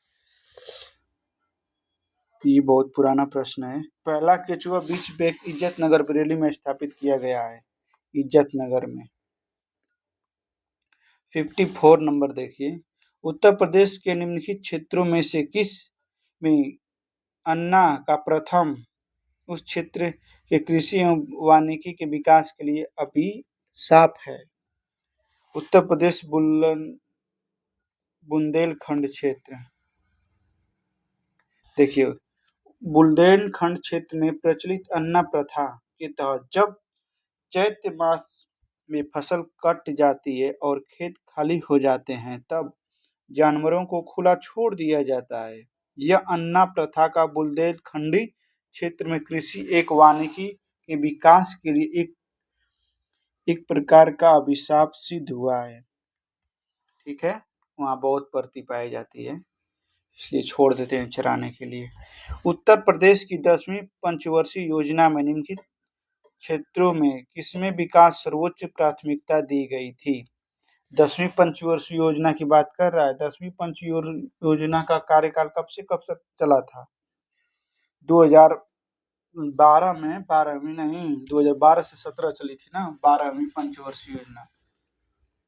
ये बहुत पुराना प्रश्न है। पहला केचुआ बीज बैंक इज्जतनगर बरेली में स्थापित किया गया है, इज्जतनगर में। 54 नंबर देखिए। उत्तर प्रदेश के निम्नलिखित क्षेत्रों में से किस में अन्ना का प्रथम उस क्षेत्र के कृषि एवं वानिकी के विकास के लिए अभिशाप है? उत्तर प्रदेश बुंदेलखंड क्षेत्र। देखिए बुंदेलखंड क्षेत्र में प्रचलित अन्ना प्रथा के तहत जब चैत्र मास में फसल कट जाती है और खेत खाली हो जाते हैं, तब जानवरों को खुला छोड़ दिया जाता है। यह अन्ना प्रथा का बुंदेलखंडी क्षेत्र में कृषि एक वानिकी के विकास के लिए एक प्रकार का अभिशाप सिद्ध हुआ है, ठीक है। वहाँ बहुत परती पाई जाती है, इसलिए छोड़ देते हैं चराने के लिए। उत्तर प्रदेश की 10वीं पंचवर्षीय योजना में निम्नलिखित क्षेत्रों में किसमें विकास सर्वोच्च प्राथमिकता दी गई थी? 10वीं पंचवर्षीय योजना की बात कर रहा है। 10वीं पंच योजना का कार्यकाल कब से कब तक चला था? 2012 में, 12वीं नहीं, 2012 से 17 चली थी ना 12वीं पंचवर्षीय योजना।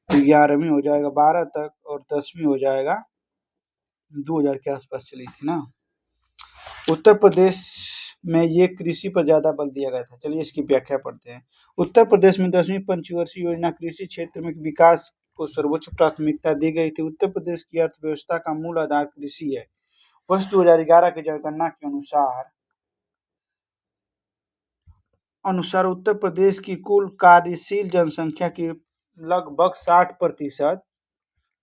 11वीं हो जाएगा 12 तक, और 10वीं हो जाएगा 2000 के आसपास चली थी ना। उत्तर प्रदेश में ये कृषि पर ज्यादा बल दिया गया था। चलिए इसकी व्याख्या पढ़ते हैं। उत्तर प्रदेश में 10वीं पंचवर्षीय योजना कृषि क्षेत्र में विकास को सर्वोच्च प्राथमिकता दी गई थी। उत्तर प्रदेश की अर्थव्यवस्था का मूल आधार कृषि है। वर्ष 2011 की जनगणना के अनुसार उत्तर प्रदेश की कुल कार्यशील जनसंख्या के लगभग 60%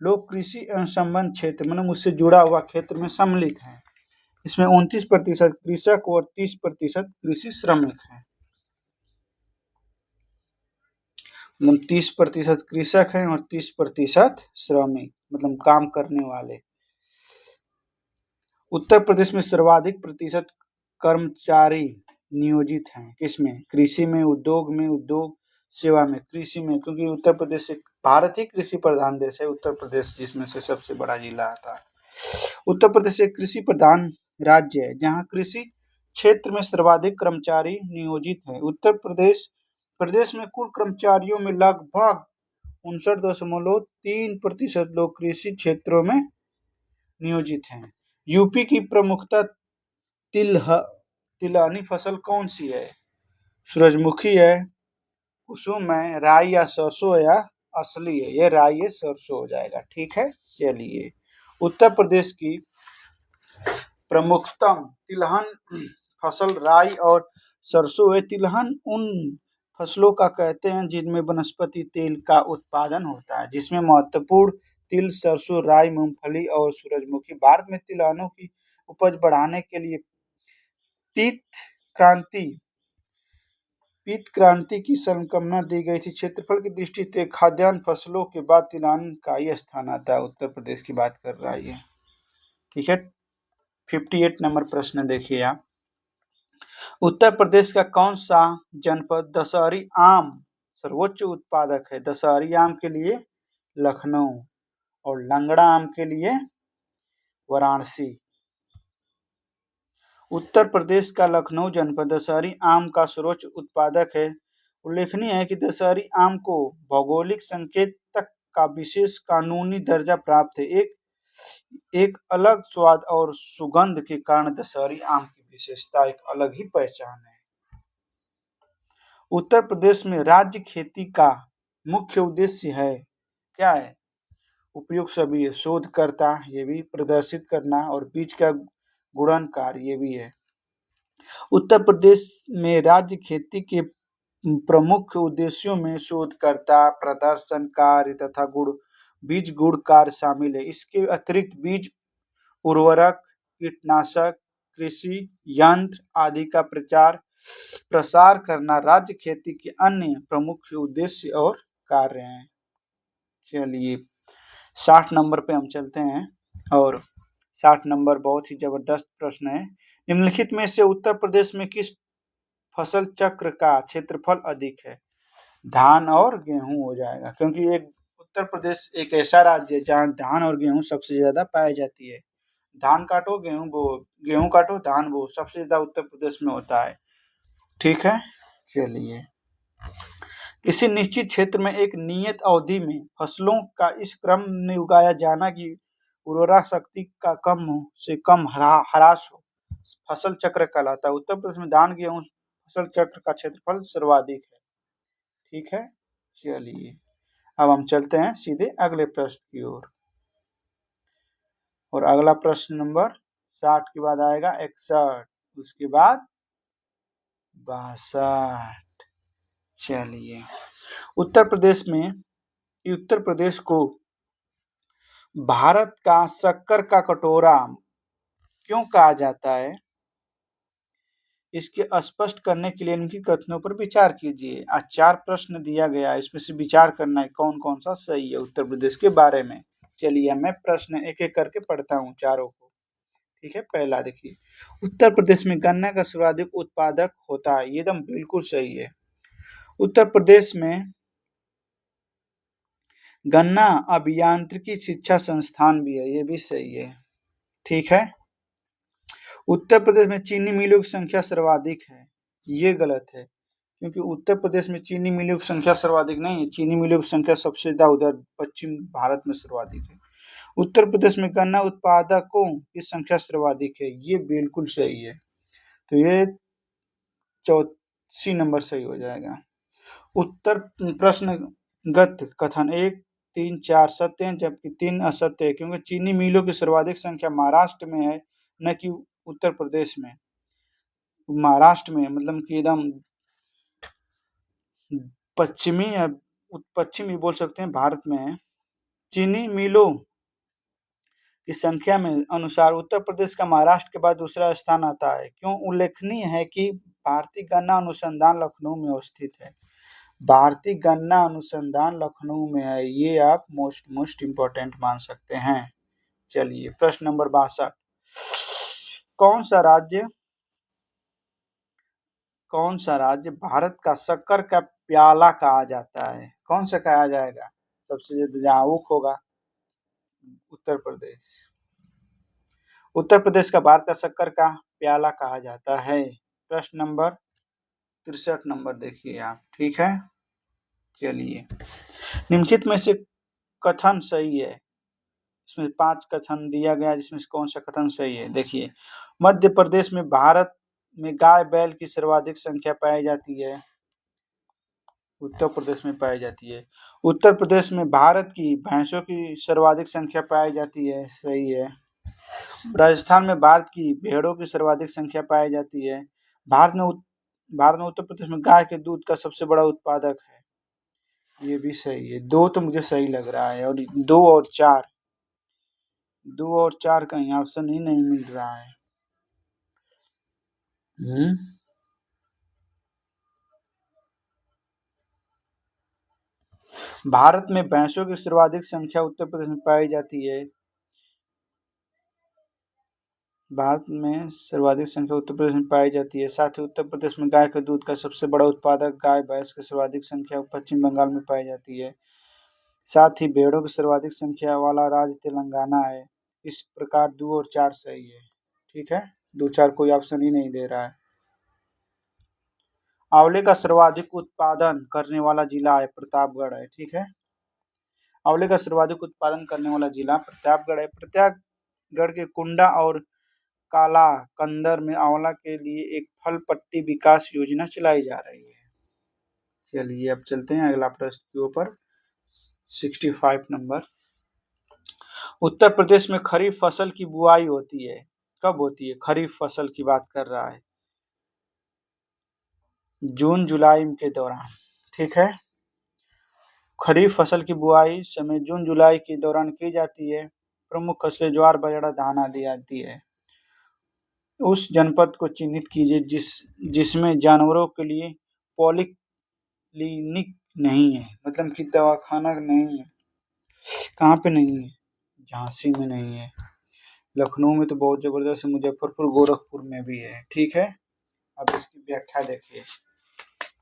लोग कृषि एवं संबद्ध क्षेत्र मतलब उससे जुड़ा हुआ क्षेत्र में सम्मिलित हैं। इसमें 29% कृषक और 30% कृषि श्रमिक हैं। मतलब 30% कृषक हैं और 30% श्रमिक, मतलब काम करने वाले। उत्तर प्रदेश में सर्वाधिक प्रतिशत कर्मचारी नियोजित हैं। किसमें? कृषि में, उद्योग में, उद्योग सेवा में, कृषि में, क्योंकि उत्तर प्रदेश से भारत ही कृषि प्रधान देश है। उत्तर प्रदेश जिसमें से सबसे बड़ा जिला आता है। उत्तर प्रदेश एक कृषि प्रधान राज्य है जहां कृषि क्षेत्र में सर्वाधिक कर्मचारी नियोजित हैं। उत्तर प्रदेश में कुल कर्मचारियों में लगभग 59.3% लोग कृषि क्षेत्रों में नियोजित हैं। यूपी की प्रमुखता तिलहनी फसल कौन सी है? सूरजमुखी है, कुसुम है, राई या सरसों या असली है? ये राई है, सरसों हो जाएगा, ठीक है। चलिए उत्तर प्रदेश की प्रमुखतम तिलहन फसल राई और सरसों है। तिलहन उन फसलों का कहते हैं जिनमें वनस्पति तेल का उत्पादन होता है, जिसमें महत्वपूर्ण तिल, सरसों, राई, मूंगफली और सूरजमुखी। भारत में तिलहनों की उपज बढ़ाने के लिए पीत क्रांति की संकल्पना दी गई थी। क्षेत्रफल की दृष्टि से खाद्यान्न फसलों के बाद तिलहन का ही स्थान आता है। उत्तर प्रदेश की बात कर रहा है, ठीक है। 58 नंबर प्रश्न देखिए आप। उत्तर प्रदेश का कौन सा जनपद दशहरी आम सर्वोच्च उत्पादक है? दशहरी आम के लिए लखनऊ और लंगड़ा आम के लिए वाराणसी। उत्तर प्रदेश का लखनऊ जनपद दशहरी आम का सर्वोच्च उत्पादक है। उल्लेखनीय है कि दशहरी आम को भौगोलिक संकेतक का विशेष कानूनी दर्जा प्राप्त है। एक अलग स्वाद और सुगंध के कारण दशहरी आम की विशेषता एक अलग ही पहचान है। उत्तर प्रदेश में राज्य खेती का मुख्य उद्देश्य है, क्या है? उपयुक्त सभी शोधकर्ता ये भी प्रदर्शित करना और बीज का गुणनकार ये भी है। उत्तर प्रदेश में राज्य खेती के प्रमुख उद्देश्यों में शोधकर्ता, प्रदर्शन कार्य तथा बीज गुण कार्य शामिल है। इसके अतिरिक्त बीज, उर्वरक, कीटनाशक, कृषि यंत्र आदि का प्रचार प्रसार करना राज्य खेती के अन्य प्रमुख उद्देश्य और कार्य हैं। चलिए 60 नंबर पे हम चलते हैं और 60 नंबर बहुत ही जबरदस्त प्रश्न है। निम्नलिखित में से उत्तर प्रदेश में किस फसल चक्र का क्षेत्रफल अधिक है? धान और गेहूं हो जाएगा, क्योंकि एक उत्तर प्रदेश एक ऐसा राज्य है जहाँ धान और गेहूं सबसे ज्यादा पाई जाती है। धान काटो गेहूं बो, गेहूं काटो धान बो, सबसे ज्यादा उत्तर प्रदेश में होता है। ठीक है, चलिए किसी निश्चित क्षेत्र में एक नियत अवधि में फसलों का इस क्रम में उगाया जाना कि उर्वरा शक्ति का कम से कम ह्रास हो फसल चक्र कहलाता है। उत्तर प्रदेश में धान गेहूं फसल चक्र का क्षेत्रफल सर्वाधिक है। ठीक है, चलिए अब हम चलते हैं सीधे अगले प्रश्न की ओर। और अगला प्रश्न नंबर 60 के बाद आएगा 61, उसके बाद 62। चलिए उत्तर प्रदेश को भारत का शक्कर का कटोरा क्यों कहा जाता है? इसके स्पष्ट करने के लिए इनकी कथनों पर विचार कीजिए। आज 4 प्रश्न दिया गया है, इसमें से विचार करना है कौन कौन सा सही है उत्तर प्रदेश के बारे में। चलिए मैं प्रश्न एक एक करके पढ़ता हूँ चारों को। ठीक है, पहला देखिए, उत्तर प्रदेश में गन्ना का सर्वाधिक उत्पादक होता है। ये एकदम बिल्कुल सही है। उत्तर प्रदेश में गन्ना अभियांत्रिकी शिक्षा संस्थान भी है, ये भी सही है। ठीक है, उत्तर प्रदेश में चीनी मिलों की संख्या सर्वाधिक है, ये गलत है, क्योंकि उत्तर प्रदेश में चीनी मिलों की संख्या सर्वाधिक नहीं है। चीनी मिलों की संख्या सबसे ज्यादा उधर पश्चिम भारत में सर्वाधिक है। उत्तर प्रदेश में गन्ना उत्पादकों की संख्या सर्वाधिक है, ये बिल्कुल सही है। तो ये 84 नंबर सही हो जाएगा। उत्तर प्रश्नगत कथन 1, 3, 4 सत्य हैं जबकि 3 असत्य है, क्योंकि चीनी मिलों की सर्वाधिक संख्या महाराष्ट्र में है, न कि उत्तर प्रदेश में। महाराष्ट्र में मतलब कि एकदम पश्चिमी बोल सकते हैं भारत में है। चीनी मिलों की संख्या में अनुसार उत्तर प्रदेश का महाराष्ट्र के बाद दूसरा स्थान आता है। क्यों? उल्लेखनीय है कि भारतीय गन्ना अनुसंधान लखनऊ में स्थित है। भारतीय गन्ना अनुसंधान लखनऊ में है, ये आप मोस्ट इंपॉर्टेंट मान सकते हैं। चलिए प्रश्न नंबर 62, कौन सा राज्य भारत का शक्कर का प्याला कहा जाता है? कौन सा कहा जाएगा? सबसे ज्यादा जहाँ ऊख होगा उत्तर प्रदेश। उत्तर प्रदेश का भारत का शक्कर का प्याला कहा जाता है। प्रश्न नंबर 63 नंबर देखिए आप। ठीक है, चलिए निम्नलिखित में से कथन सही है। इसमें 5 कथन दिया गया, जिसमें से कौन सा कथन सही है? देखिए, मध्य प्रदेश में भारत में गाय बैल की सर्वाधिक संख्या पाई जाती है। उत्तर प्रदेश में पाई जाती है। उत्तर प्रदेश में भारत की भैंसों की सर्वाधिक संख्या पाई जाती है, सही है। राजस्थान में भारत की भेड़ों की सर्वाधिक संख्या पाई जाती है। भारत में उत्तर प्रदेश में गाय के दूध का सबसे बड़ा उत्पादक है, ये भी सही है। 2 तो मुझे सही लग रहा है, और 2 और 4 कहीं ऑप्शन ही नहीं मिल रहा है। भारत में भैंसों की सर्वाधिक संख्या उत्तर प्रदेश में पाई जाती है। भारत में सर्वाधिक संख्या उत्तर प्रदेश में पाई जाती है। साथ ही उत्तर प्रदेश में गाय के दूध का सबसे बड़ा उत्पादक गाय भैंस की सर्वाधिक संख्या पश्चिम बंगाल में पाई जाती है। साथ ही भेड़ों की सर्वाधिक संख्या वाला राज्य तेलंगाना है। इस प्रकार 2 और 4 सही है। ठीक है, 2, 4 कोई ऑप्शन ही नहीं दे रहा है। आंवले का सर्वाधिक उत्पादन करने वाला जिला है प्रतापगढ़ है। ठीक है, आंवले का सर्वाधिक उत्पादन करने वाला जिला प्रतापगढ़ है। प्रतापगढ़ के कुंडा और काला कंदर में आंवला के लिए एक फल पट्टी विकास योजना चलाई जा रही है। चलिए अब चलते हैं अगला प्रश्न के ऊपर। 65 नंबर, उत्तर प्रदेश में खरीफ फसल की बुआई होती है। कब होती है? खरीफ फसल की बात कर रहा है, जून जुलाई के दौरान। ठीक है, खरीफ फसल की बुआई समय जून जुलाई के दौरान की जाती है। प्रमुख फसलें ज्वार बाजरा धान आदि आती है। उस जनपद को चिन्हित कीजिए जिसमें जानवरों के लिए पॉलीक्लिनिक नहीं है, मतलब कि दवाखाना नहीं है। कहाँ पे नहीं है? झांसी में नहीं है, लखनऊ में तो बहुत जबरदस्त है, मुजफ्फरपुर गोरखपुर में भी है। ठीक है, अब इसकी व्याख्या देखिए,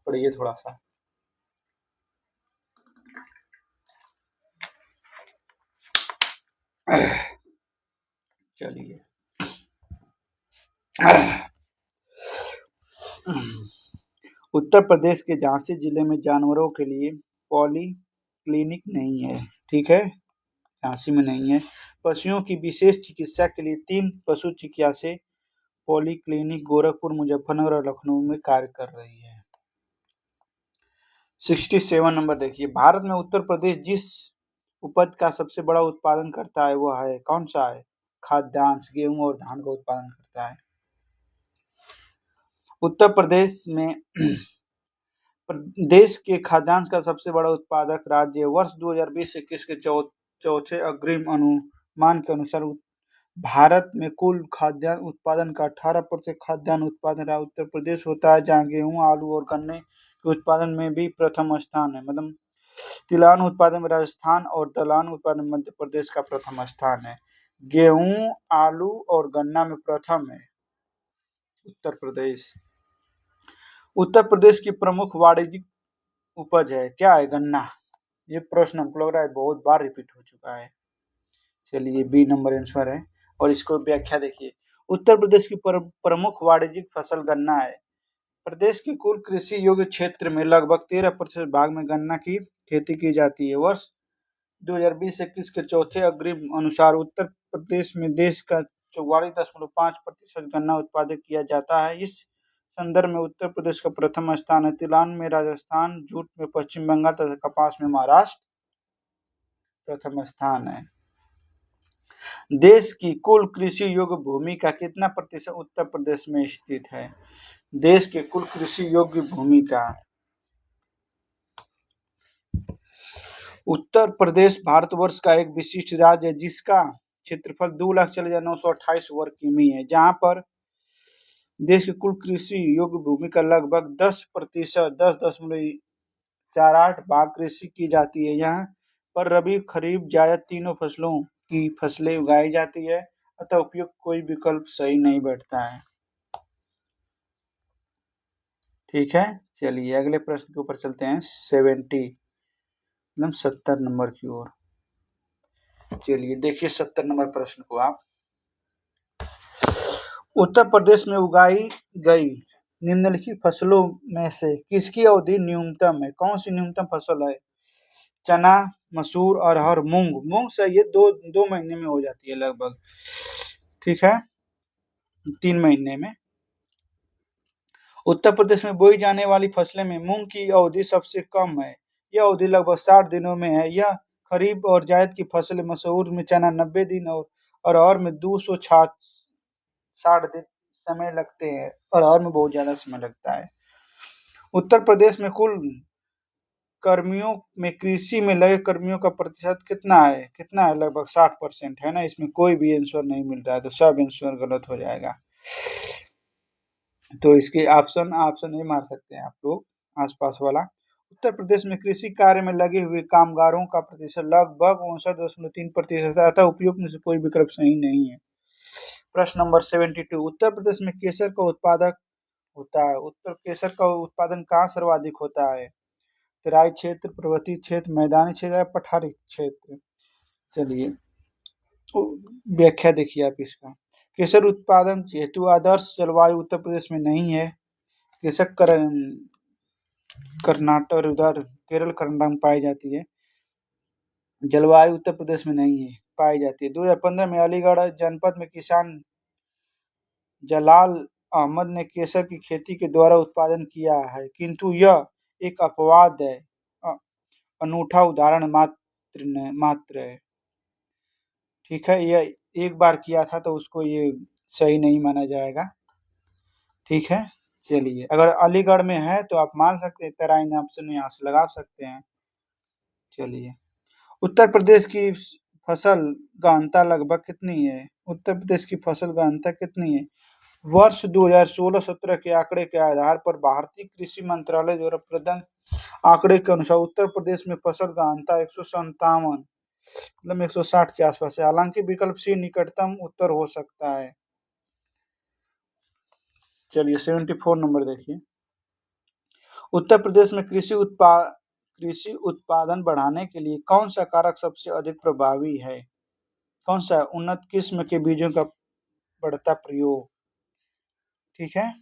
पढ़िए थोड़ा सा। चलिए, उत्तर प्रदेश के झांसी जिले में जानवरों के लिए पॉली क्लिनिक नहीं है। ठीक है, झांसी में नहीं है। पशुओं की विशेष चिकित्सा के लिए 3 पशु चिकित्सालय पॉली क्लिनिक गोरखपुर, मुजफ्फरनगर और लखनऊ में कार्य कर रही है। 67 नंबर देखिए, भारत में उत्तर प्रदेश जिस उपज का सबसे बड़ा उत्पादन करता है वह है, कौन सा है? खाद्यान्न, गेहूं और धान का उत्पादन करता है। उत्तर प्रदेश में देश के खाद्यान्न का सबसे बड़ा उत्पादक राज्य है। वर्ष 2020-21 के चौथे अग्रिम अनुमान के अनुसार भारत में कुल खाद्यान्न उत्पादन का 18% खाद्यान्न उत्पादन उत्तर प्रदेश होता है, जहां गेहूं, आलू और गन्ने के उत्पादन में भी प्रथम स्थान है। मतलब तिलहन उत्पादन में राजस्थान और दलहन उत्पादन में मध्य प्रदेश का प्रथम स्थान है। गेहूं, आलू और गन्ना में प्रथम है उत्तर प्रदेश। उत्तर प्रदेश की प्रमुख वाणिज्यिक उपज है, क्या है? गन्ना। ये प्रश्न हमको लग रहा है बहुत बार रिपीट हो चुका है। चलिए, बी नंबर आंसर है। और इसको व्याख्या देखिए, उत्तर प्रदेश की प्रमुख वाणिज्यिक फसल गन्ना है। प्रदेश के कुल कृषि योग्य क्षेत्र में लगभग 13% भाग में गन्ना की खेती की जाती है। वर्ष 2020-21 के चौथे अग्रिम अनुसार उत्तर प्रदेश में देश का 44.5% गन्ना उत्पादित किया जाता है। इस संदर्भ में उत्तर प्रदेश का प्रथम स्थान है। तिलहन में राजस्थान, जूट में पश्चिम बंगाल तथा कपास में महाराष्ट्र प्रथम स्थान है। देश की कुल कृषि योग्य भूमि का कितना प्रतिशत उत्तर प्रदेश में स्थित है? देश के कुल कृषि योग्य भूमि का उत्तर प्रदेश भारतवर्ष का एक विशिष्ट राज्य है जिसका क्षेत्रफल 2,40,928 वर्ग किमी है, जहां पर देश की कुल कृषि योग्य भूमि का लगभग 10%, 10.48 भाग कृषि की जाती है। यहाँ पर रबी, खरीफ, जायद तीनों फसलों की फसलें उगाई जाती है, अतः उपयुक्त कोई विकल्प सही नहीं बैठता है। ठीक है, चलिए अगले प्रश्न के ऊपर चलते हैं। 70 नंबर की ओर। चलिए देखिए 70 नंबर प्रश्न को आप। उत्तर प्रदेश में उगाई गई निम्नलिखित फसलों में से किसकी अवधि न्यूनतम है? कौन सी न्यूनतम फसल है? चना, मसूर, अरहर, मूंग। मूंग से ये दो महीने में हो जाती है लगभग। ठीक है, 3 महीने में। उत्तर प्रदेश में बोई जाने वाली फसलें में मूंग की अवधि सबसे कम है, यह अवधि लगभग 60 दिनों में है। यह खरीफ और जायद की फसलें, मसूर में चना 90 दिन और अरहर में 260 दिन समय लगते हैं। अरहर में बहुत ज्यादा समय लगता है। उत्तर प्रदेश में कुल कर्मियों में कृषि में लगे कर्मियों का प्रतिशत कितना है? लगभग 60% है ना। इसमें कोई भी आंसर नहीं मिल रहा है, तो सब आंसर गलत हो जाएगा। तो इसके ऑप्शन ये मार सकते हैं आप लोग, आसपास वाला। उत्तर प्रदेश में कृषि कार्य में लगे हुए कामगारों का प्रतिशत लगभग 59.3% है, अतः उपयुक्त में से कोई विकल्प सही नहीं है। प्रश्न नंबर 72, उत्तर प्रदेश में केसर का उत्पादक होता है। केसर का उत्पादन कहाँ सर्वाधिक होता है? तराई क्षेत्र, पर्वतीय क्षेत्र, मैदानी क्षेत्र या पठारी क्षेत्र? चलिए व्याख्या देखिए आप इसका। केसर उत्पादन हेतु आदर्श जलवायु उत्तर प्रदेश में नहीं है। केसर कर्नाटक और उधर केरल, कर्नाटक में पाई जाती है। जलवायु उत्तर प्रदेश में नहीं है, पाई जाती है। 2015 में अलीगढ़ जनपद में किसान जलाल अहमद ने केसर की खेती के द्वारा उत्पादन किया है, किंतु यह एक अपवाद है, अनूठा उदाहरण मात्र है। ठीक है, यह एक बार किया था तो उसको ये सही नहीं माना जाएगा। ठीक है, चलिए अगर अलीगढ़ में है तो आप मान सकते हैं, तराइन ऑप्शन यहाँ से लगा सकते हैं। चलिए, उत्तर प्रदेश की फसल गहनता लगभग कितनी है? उत्तर प्रदेश की फसल गहनता कितनी है? वर्ष 2016-17 के आंकड़े के आधार पर भारतीय कृषि मंत्रालय द्वारा प्रदत्त आंकड़े के अनुसार उत्तर प्रदेश में फसल गहनता 157 मतलब 160 के आसपास है। हालांकि विकल्प सी निकटतम उत्तर हो सकता है। चलिए 74 नंबर देखिए। उत्तर प्रदेश में कृषि उत्पादन बढ़ाने के लिए कौन सा कारक सबसे अधिक प्रभावी है? कौन सा? उन्नत किस्म के बीजों का बढ़ता प्रयोग। ठीक है,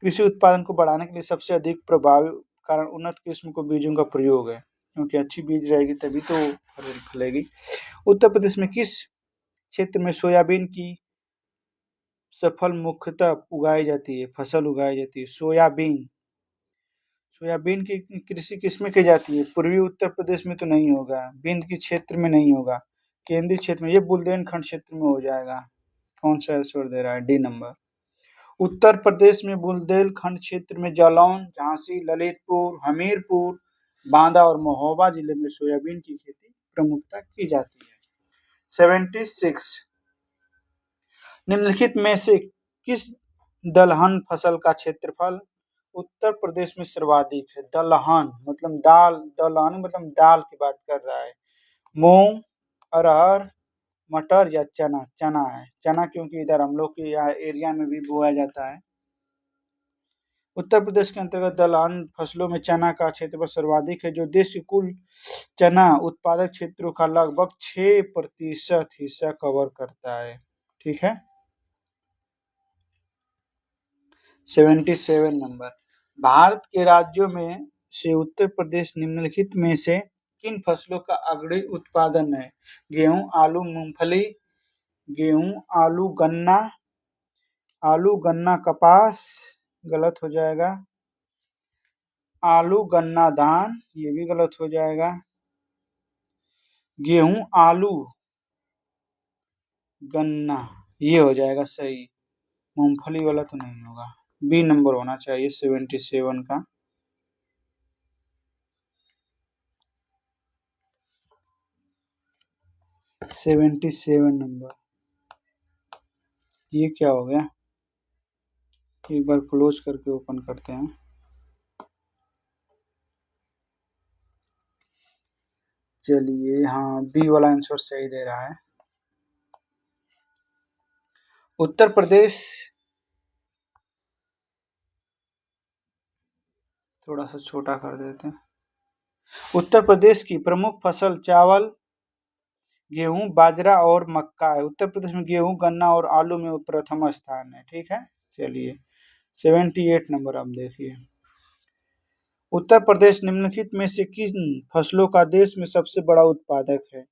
कृषि उत्पादन को बढ़ाने के लिए सबसे अधिक प्रभावी कारण उन्नत किस्म के बीजों का प्रयोग है, क्योंकि अच्छी बीज रहेगी तभी तो फलेगी। उत्तर प्रदेश में किस क्षेत्र में सोयाबीन की फसल मुख्यतः उगाई जाती है? सोयाबीन की कृषि किसमें की जाती है? पूर्वी उत्तर प्रदेश में तो नहीं होगा, बिंद के क्षेत्र में नहीं होगा, केंद्रीय क्षेत्र में, ये बुंदेलखंड क्षेत्र में हो जाएगा। कौन सा आंसर दे रहा है? D number. उत्तर प्रदेश में बुंदेलखंड क्षेत्र में जालौन, झांसी, ललितपुर, हमीरपुर, बांदा और महोबा जिले में सोयाबीन की खेती प्रमुखता की जाती है। 76 निम्नलिखित में से किस दलहन फसल का क्षेत्रफल उत्तर प्रदेश में सर्वाधिक है? दलहन मतलब दलहन मतलब दाल की बात कर रहा है। मूंग, अरहर, मटर या चना? चना है, चना क्योंकि इधर हम लोग के यहाँ एरिया में भी बोया जाता है। उत्तर प्रदेश के अंतर्गत दलहन फसलों में चना का क्षेत्रफल सर्वाधिक है, जो देश के कुल चना उत्पादक क्षेत्रों का लगभग 6% हिस्सा कवर करता है। ठीक है, 77 नंबर। भारत के राज्यों में से उत्तर प्रदेश निम्नलिखित में से किन फसलों का अग्रणी उत्पादन है? गेहूं, आलू, मूंगफली, गेहूं, आलू, गन्ना, कपास, गलत हो जाएगा। आलू, गन्ना, धान, ये भी गलत हो जाएगा। गेहूं, आलू, गन्ना, ये हो जाएगा सही। मूंगफली वाला तो नहीं होगा, बी नंबर होना चाहिए 77 का। 77 नंबर। ये क्या हो गया? एक बार क्लोज करके ओपन करते हैं। चलिए, हाँ बी वाला आंसर सही दे रहा है। उत्तर प्रदेश, थोड़ा सा छोटा कर देते हैं। उत्तर प्रदेश की प्रमुख फसल चावल, गेहूं, बाजरा और मक्का है। उत्तर प्रदेश में गेहूं, गन्ना और आलू में प्रथम स्थान है। ठीक है, चलिए 78 नंबर आप देखिए। उत्तर प्रदेश निम्नलिखित में से किन फसलों का देश में सबसे बड़ा उत्पादक है?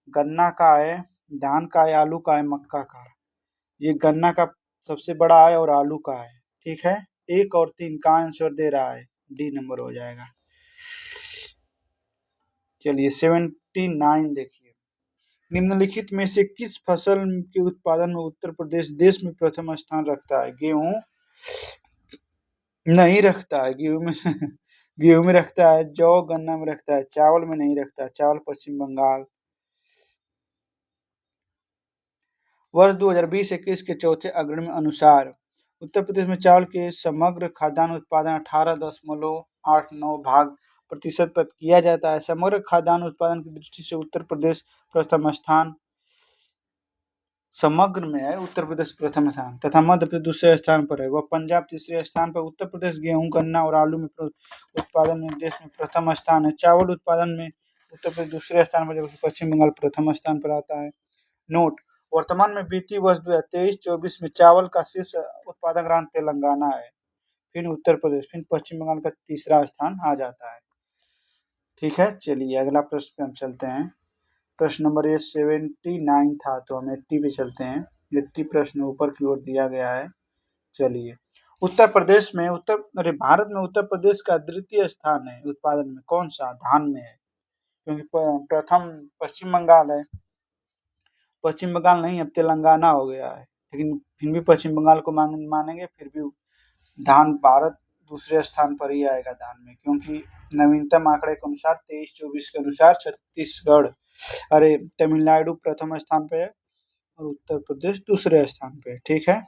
गन्ना का है, धान का है, आलू का है, मक्का का है। ये गन्ना का सबसे बड़ा है और आलू का है। ठीक है, 1 और 3 का आंसर दे रहा है, डी नंबर हो जाएगा। चलिए 79 देखिए। निम्नलिखित में से किस फसल के उत्पादन में उत्तर प्रदेश देश में प्रथम स्थान रखता है? गेहूं नहीं रखता है, गेहूं में गेहूं में रखता है, जौ गन्ना में रखता है, चावल में नहीं रखता है, चावल पश्चिम बंगाल। वर्ष 2020-21 के चौथे अग्रिम अनुसार उत्तर प्रदेश में चावल के समग्र खाद्यान्न उत्पादन 18.89 भाग प्रतिशत पर किया जाता है। समग्र खाद्यान्न उत्पादन की दृष्टि से उत्तर प्रदेश प्रथम स्थान समग्र में है, उत्तर प्रदेश प्रथम स्थान तथा मध्य प्रदेश दूसरे स्थान पर है, वह पंजाब तीसरे स्थान पर। उत्तर प्रदेश गेहूं, गन्ना और आलू में उत्पादन में देश में प्रथम स्थान है। चावल उत्पादन में उत्तर प्रदेश दूसरे स्थान पर, जबकि पश्चिम बंगाल प्रथम स्थान पर आता है। नोट: वर्तमान में वित्तीय वर्ष 2023-24 में चावल का शीर्ष उत्पादक राज्य तेलंगाना है, फिर उत्तर प्रदेश, फिर पश्चिम बंगाल का तीसरा स्थान आ जाता है। ठीक है, चलिए अगला प्रश्न पे हम चलते हैं। प्रश्न नंबर ये 79 था, तो हम 80 पे चलते हैं। 80 प्रश्न ऊपर की ओर दिया गया है। चलिए, उत्तर प्रदेश में भारत में उत्तर प्रदेश का द्वितीय स्थान है उत्पादन में, कौन सा? धान में है, क्योंकि प्रथम पश्चिम बंगाल है। पश्चिम बंगाल नहीं, अब तेलंगाना हो गया है। लेकिन फिर भी पश्चिम बंगाल को मानेंगे, फिर भी धान भारत दूसरे स्थान पर ही आएगा धान में, क्योंकि नवीनतम आंकड़े के अनुसार 23-24 के अनुसार छत्तीसगढ़ तमिलनाडु प्रथम स्थान पे है और उत्तर प्रदेश दूसरे स्थान पे है। ठीक है,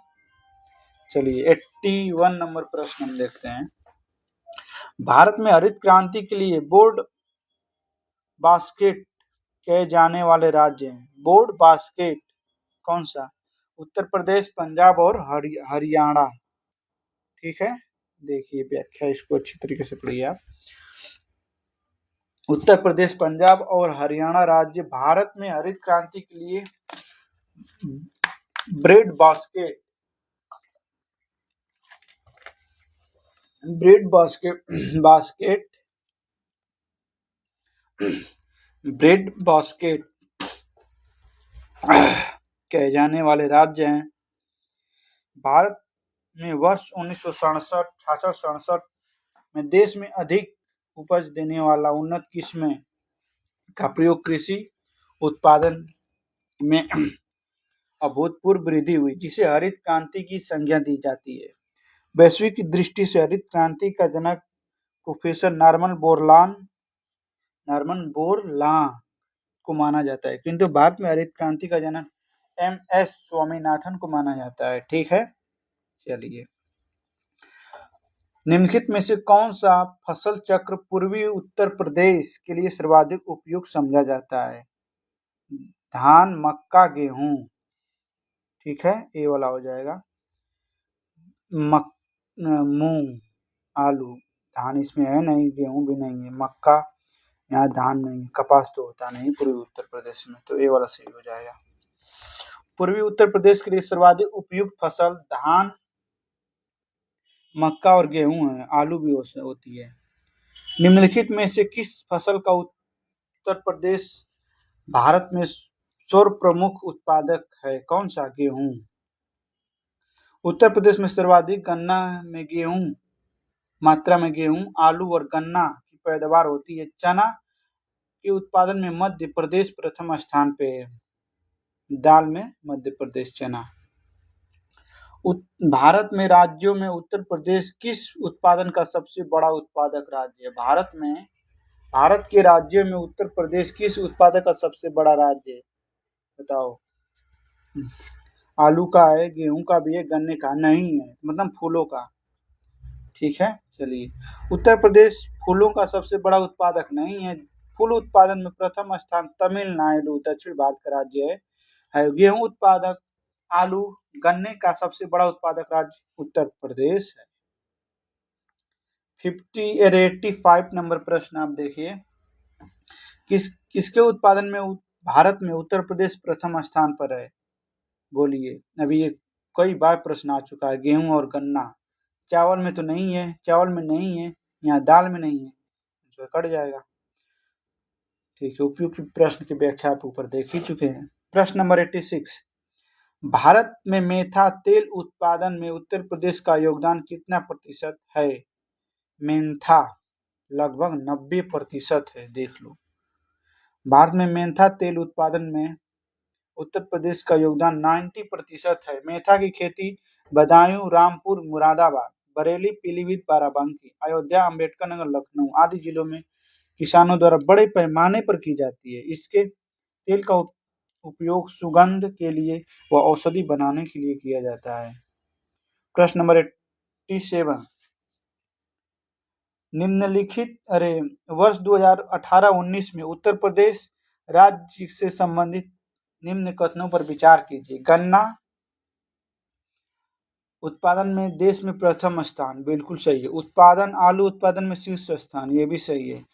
चलिए 81 नंबर प्रश्न हम देखते हैं। भारत में हरित क्रांति के लिए बोर्ड बास्केट कहे जाने वाले राज्य हैं। बोर्ड बास्केट कौन सा? उत्तर प्रदेश, पंजाब और हरियाणा। ठीक है, देखिए व्याख्या इसको अच्छी तरीके से पढ़िए आप। उत्तर प्रदेश, पंजाब और हरियाणा राज्य भारत में हरित क्रांति के लिए ब्रेड बास्केट कहे जाने वाले राज्य हैं। भारत में वर्ष 1967 में देश में अधिक उपज देने वाला उन्नत किस्म का प्रयोग कृषि उत्पादन में अभूतपूर्व वृद्धि हुई, जिसे हरित क्रांति की संज्ञा दी जाती है। वैश्विक दृष्टि से हरित क्रांति का जनक प्रोफेसर नॉर्मन बोरलां को माना जाता है, किंतु भारत में हरित क्रांति का जनक MS स्वामीनाथन को माना जाता है। ठीक है, चलिए निम्नलिखित में से कौन सा फसल चक्र पूर्वी उत्तर प्रदेश के लिए सर्वाधिक उपयुक्त समझा जाता है? धान, मक्का, गेहूं। ठीक है, ये वाला हो जाएगा। मूंग, आलू, धान इसमें है नहीं, गेहूं भी नहीं है, मक्का यहाँ धान नहीं है, कपास तो होता नहीं पूर्वी उत्तर प्रदेश में, तो ये वाला सही हो जाएगा। पूर्वी उत्तर प्रदेश के लिए सर्वाधिक उपयुक्त फसल धान, मक्का और गेहूं है, आलू भी होती है। निम्नलिखित में से किस फसल का उत्तर प्रदेश भारत में सर्वप्रमुख उत्पादक है? कौन सा? गेहूं। उत्तर प्रदेश में सर्वाधिक गन्ना में गेहूं मात्रा में गेहूं, आलू और गन्ना की पैदावार होती है। चना के उत्पादन में मध्य प्रदेश प्रथम स्थान पे है। दाल में मध्य प्रदेश चना। भारत में राज्यों में उत्तर प्रदेश किस उत्पादन का सबसे बड़ा उत्पादक राज्य है? भारत के राज्यों में उत्तर प्रदेश किस उत्पादक का सबसे बड़ा राज्य है? बताओ। आलू का है, गेहूं का भी है, गन्ने का नहीं है, मतलब फूलों का। ठीक है, चलिए उत्तर प्रदेश फूलों का सबसे बड़ा उत्पादक नहीं है। फूल उत्पादन में प्रथम स्थान तमिलनाडु दक्षिण भारत का राज्य है। गेहूं उत्पादक, आलू, गन्ने का सबसे बड़ा उत्पादक राज्य उत्तर प्रदेश है। 85 नंबर प्रश्न आप देखिए। किसके उत्पादन में भारत में उत्तर प्रदेश प्रथम स्थान पर है? बोलिए, अभी ये कई बार प्रश्न आ चुका है। गेहूं और गन्ना। चावल में तो नहीं है, चावल में नहीं है, यहाँ दाल में नहीं है, जो कट जाएगा। ठीक है, उपयुक्त प्रश्न की व्याख्या आप ऊपर देख ही चुके हैं। प्रश्न नंबर 86, भारत में मेथा तेल उत्पादन में उत्तर प्रदेश का योगदान कितना प्रतिशत है? मेंथा लगभग 90% है, देख लो। भारत में मेंथा तेल उत्पादन में उत्तर प्रदेश का योगदान 90% है। मेथा की खेती बदायूं, रामपुर, मुरादाबाद, बरेली, पीलीभीत, बाराबंकी, अयोध्या, अम्बेडकर नगर, लखनऊ आदि जिलों में किसानों द्वारा बड़े पैमाने पर की जाती है। इसके तेल का उपयोग सुगंध के लिए व औषधि बनाने के लिए किया जाता है। प्रश्न नंबर 87, निम्नलिखित वर्ष 2018-19 में उत्तर प्रदेश राज्य से संबंधित निम्न कथनों पर विचार कीजिए। गन्ना उत्पादन में देश में प्रथम स्थान, बिल्कुल सही है। उत्पादन, आलू उत्पादन में शीर्ष स्थान, ये भी सही है।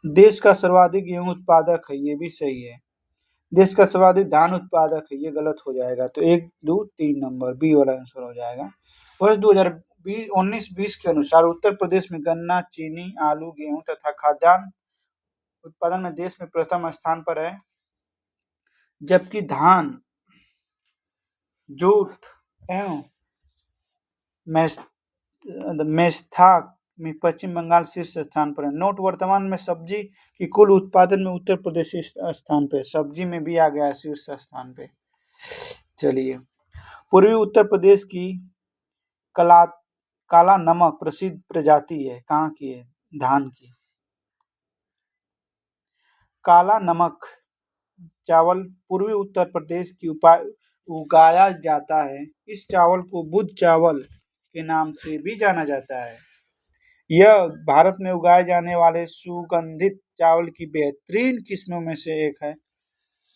देश का सर्वाधिक गेहूं उत्पादक है, ये भी सही है। देश का सर्वाधिक धान उत्पादक है, ये गलत हो जाएगा, तो 1, 2, 3 नंबर बी वाला आंसर हो जाएगा। वर्ष 2019-20 के अनुसार उत्तर प्रदेश में गन्ना, चीनी, आलू, गेहूं तथा खाद्यान्न उत्पादन में देश में प्रथम स्थान पर है, जबकि धान, जूट एवं मेस्था में पश्चिम बंगाल शीर्ष स्थान पर है। नोट, वर्तमान में सब्जी की कुल उत्पादन में उत्तर प्रदेश स्थान पे, सब्जी में भी आ गया शीर्ष स्थान पे। चलिए पूर्वी उत्तर प्रदेश की काला नमक प्रसिद्ध प्रजाति है। कहाँ की है? धान की। काला नमक चावल पूर्वी उत्तर प्रदेश की उगाया जाता है। इस चावल को बुध चावल के नाम से भी जाना जाता है। यह भारत में उगाए जाने वाले सुगंधित चावल की बेहतरीन किस्मों में से एक है।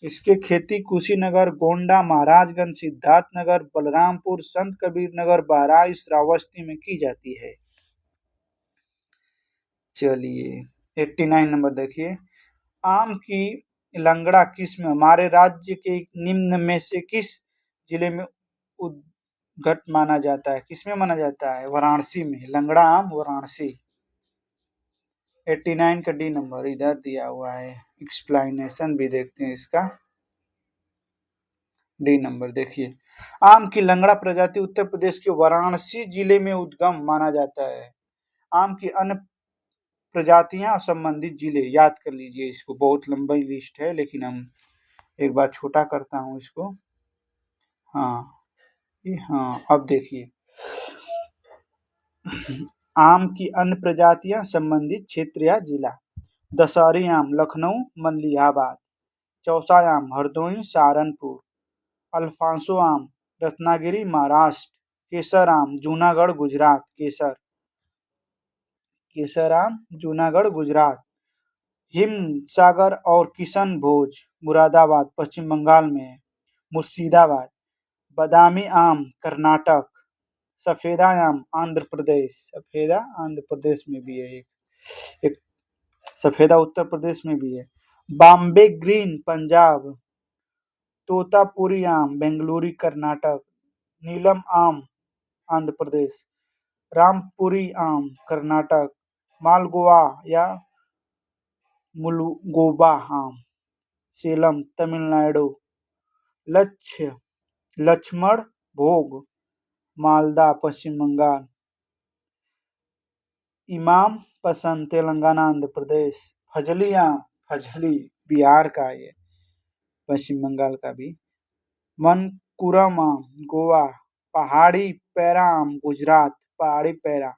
इसकी खेती कुशीनगर, गोंडा, महाराजगंज, सिद्धार्थनगर, बलरामपुर, संत कबीर नगर, बहराइच, श्रावस्ती में की जाती है। चलिए 89 नंबर देखिए। आम की लंगड़ा किस्म हमारे राज्य के निम्न में से किस जिले में उद्गत माना जाता है? किसमें माना जाता है? वाराणसी में। लंगड़ा आम वाराणसी। 89 का डी नंबर इधर दिया हुआ है। एक्सप्लेनेशन भी देखते हैं इसका। डी नंबर देखिए। आम की लंगड़ा प्रजाति उत्तर प्रदेश के वाराणसी जिले में उद्गम माना जाता है। आम की अन्य प्रजातियां संबंधित जिले याद कर लीजिए इसको। बहुत लंबी लिस्ट है लेकिन हम एक बार छोटा करता हूं इसको। हाँ अब देखिए। आम की अन्य प्रजातियां संबंधित क्षेत्र या जिला। दशहरी आम लखनऊ मलिहाबाद। चौसा आम हरदोई सहारनपुर। अल्फांसो आम रत्नागिरी महाराष्ट्र। केसर आम जूनागढ़ गुजरात। केसर आम जूनागढ़ गुजरात। हिमसागर और किशन भोज मुरादाबाद पश्चिम बंगाल में है। मुर्शिदाबाद। बादामी आम कर्नाटक। सफेदा आम आंध्र प्रदेश। सफेदा आंध्र प्रदेश में भी है। एक सफेदा उत्तर प्रदेश में भी है। बॉम्बे ग्रीन पंजाब। तोतापुरी आम बेंगलुरु कर्नाटक। नीलम आम आंध्र प्रदेश। रामपुरी आम कर्नाटक। मालगोवा या मुलगोबा आम सेलम तमिलनाडु। लक्ष्मण भोग मालदा पश्चिम बंगाल। इमाम पसंद तेलंगाना आंध्र प्रदेश। फजली आम फजली बिहार का है ये, पश्चिम बंगाल का भी। मनकुरम आम गोवा। पहाड़ी पैरा आम गुजरात। पहाड़ी पैरा।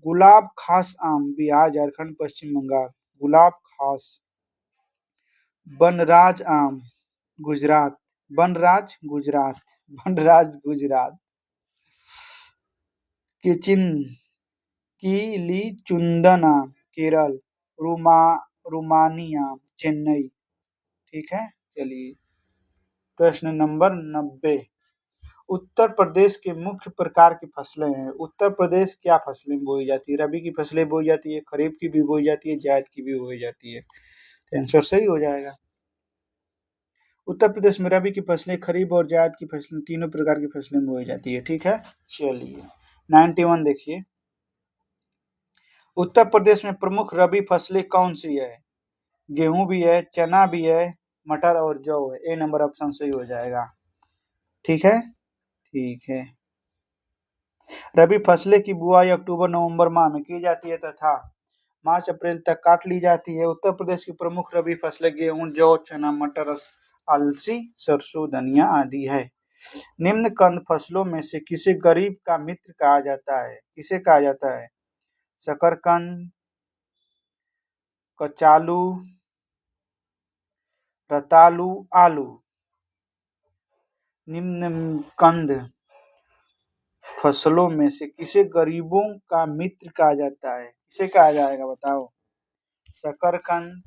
गुलाब खास आम बिहार झारखंड पश्चिम बंगाल। गुलाब खास। बनराज आम गुजरात। बनराज गुजरात। बनराज गुजरात। किलीचुंदन आम केरल। रुमानी आम चेन्नई। ठीक है। चलिए प्रश्न नंबर 90। उत्तर प्रदेश के मुख्य प्रकार की फसलें हैं। उत्तर प्रदेश क्या फसलें बोई जाती है? रबी की फसलें बोई जाती है, खरीफ की भी बोई जाती है, जायद की भी बोई जाती है। तो आंसर सही हो जाएगा। उत्तर प्रदेश में रबी की फसलें, खरीफ और जायद की फसलें तीनों प्रकार की फसलें बोई जाती है। ठीक है। चलिए 91 देखिए। उत्तर प्रदेश में प्रमुख रबी फसलें कौन सी है? गेहूं भी है, चना भी है, मटर और जौ है। ए नंबर ऑप्शन सही हो जाएगा। ठीक है। ठीक है। रबी फसलें की बुआई अक्टूबर नवंबर माह में की जाती है तथा मार्च अप्रैल तक काट ली जाती है। उत्तर प्रदेश की प्रमुख रबी फसलें गेहूं, जौ, चना, मटर, अलसी, सरसों, धनिया आदि है। निम्न कंद फसलों में से किसे गरीब का मित्र कहा जाता है? किसे कहा जाता है? शकरकंद, कचालू, रतालू, आलू। निम्न कंद फसलों में से किसे गरीबों का मित्र कहा जाता है? किसे कहा जाएगा बताओ? शकरकंद।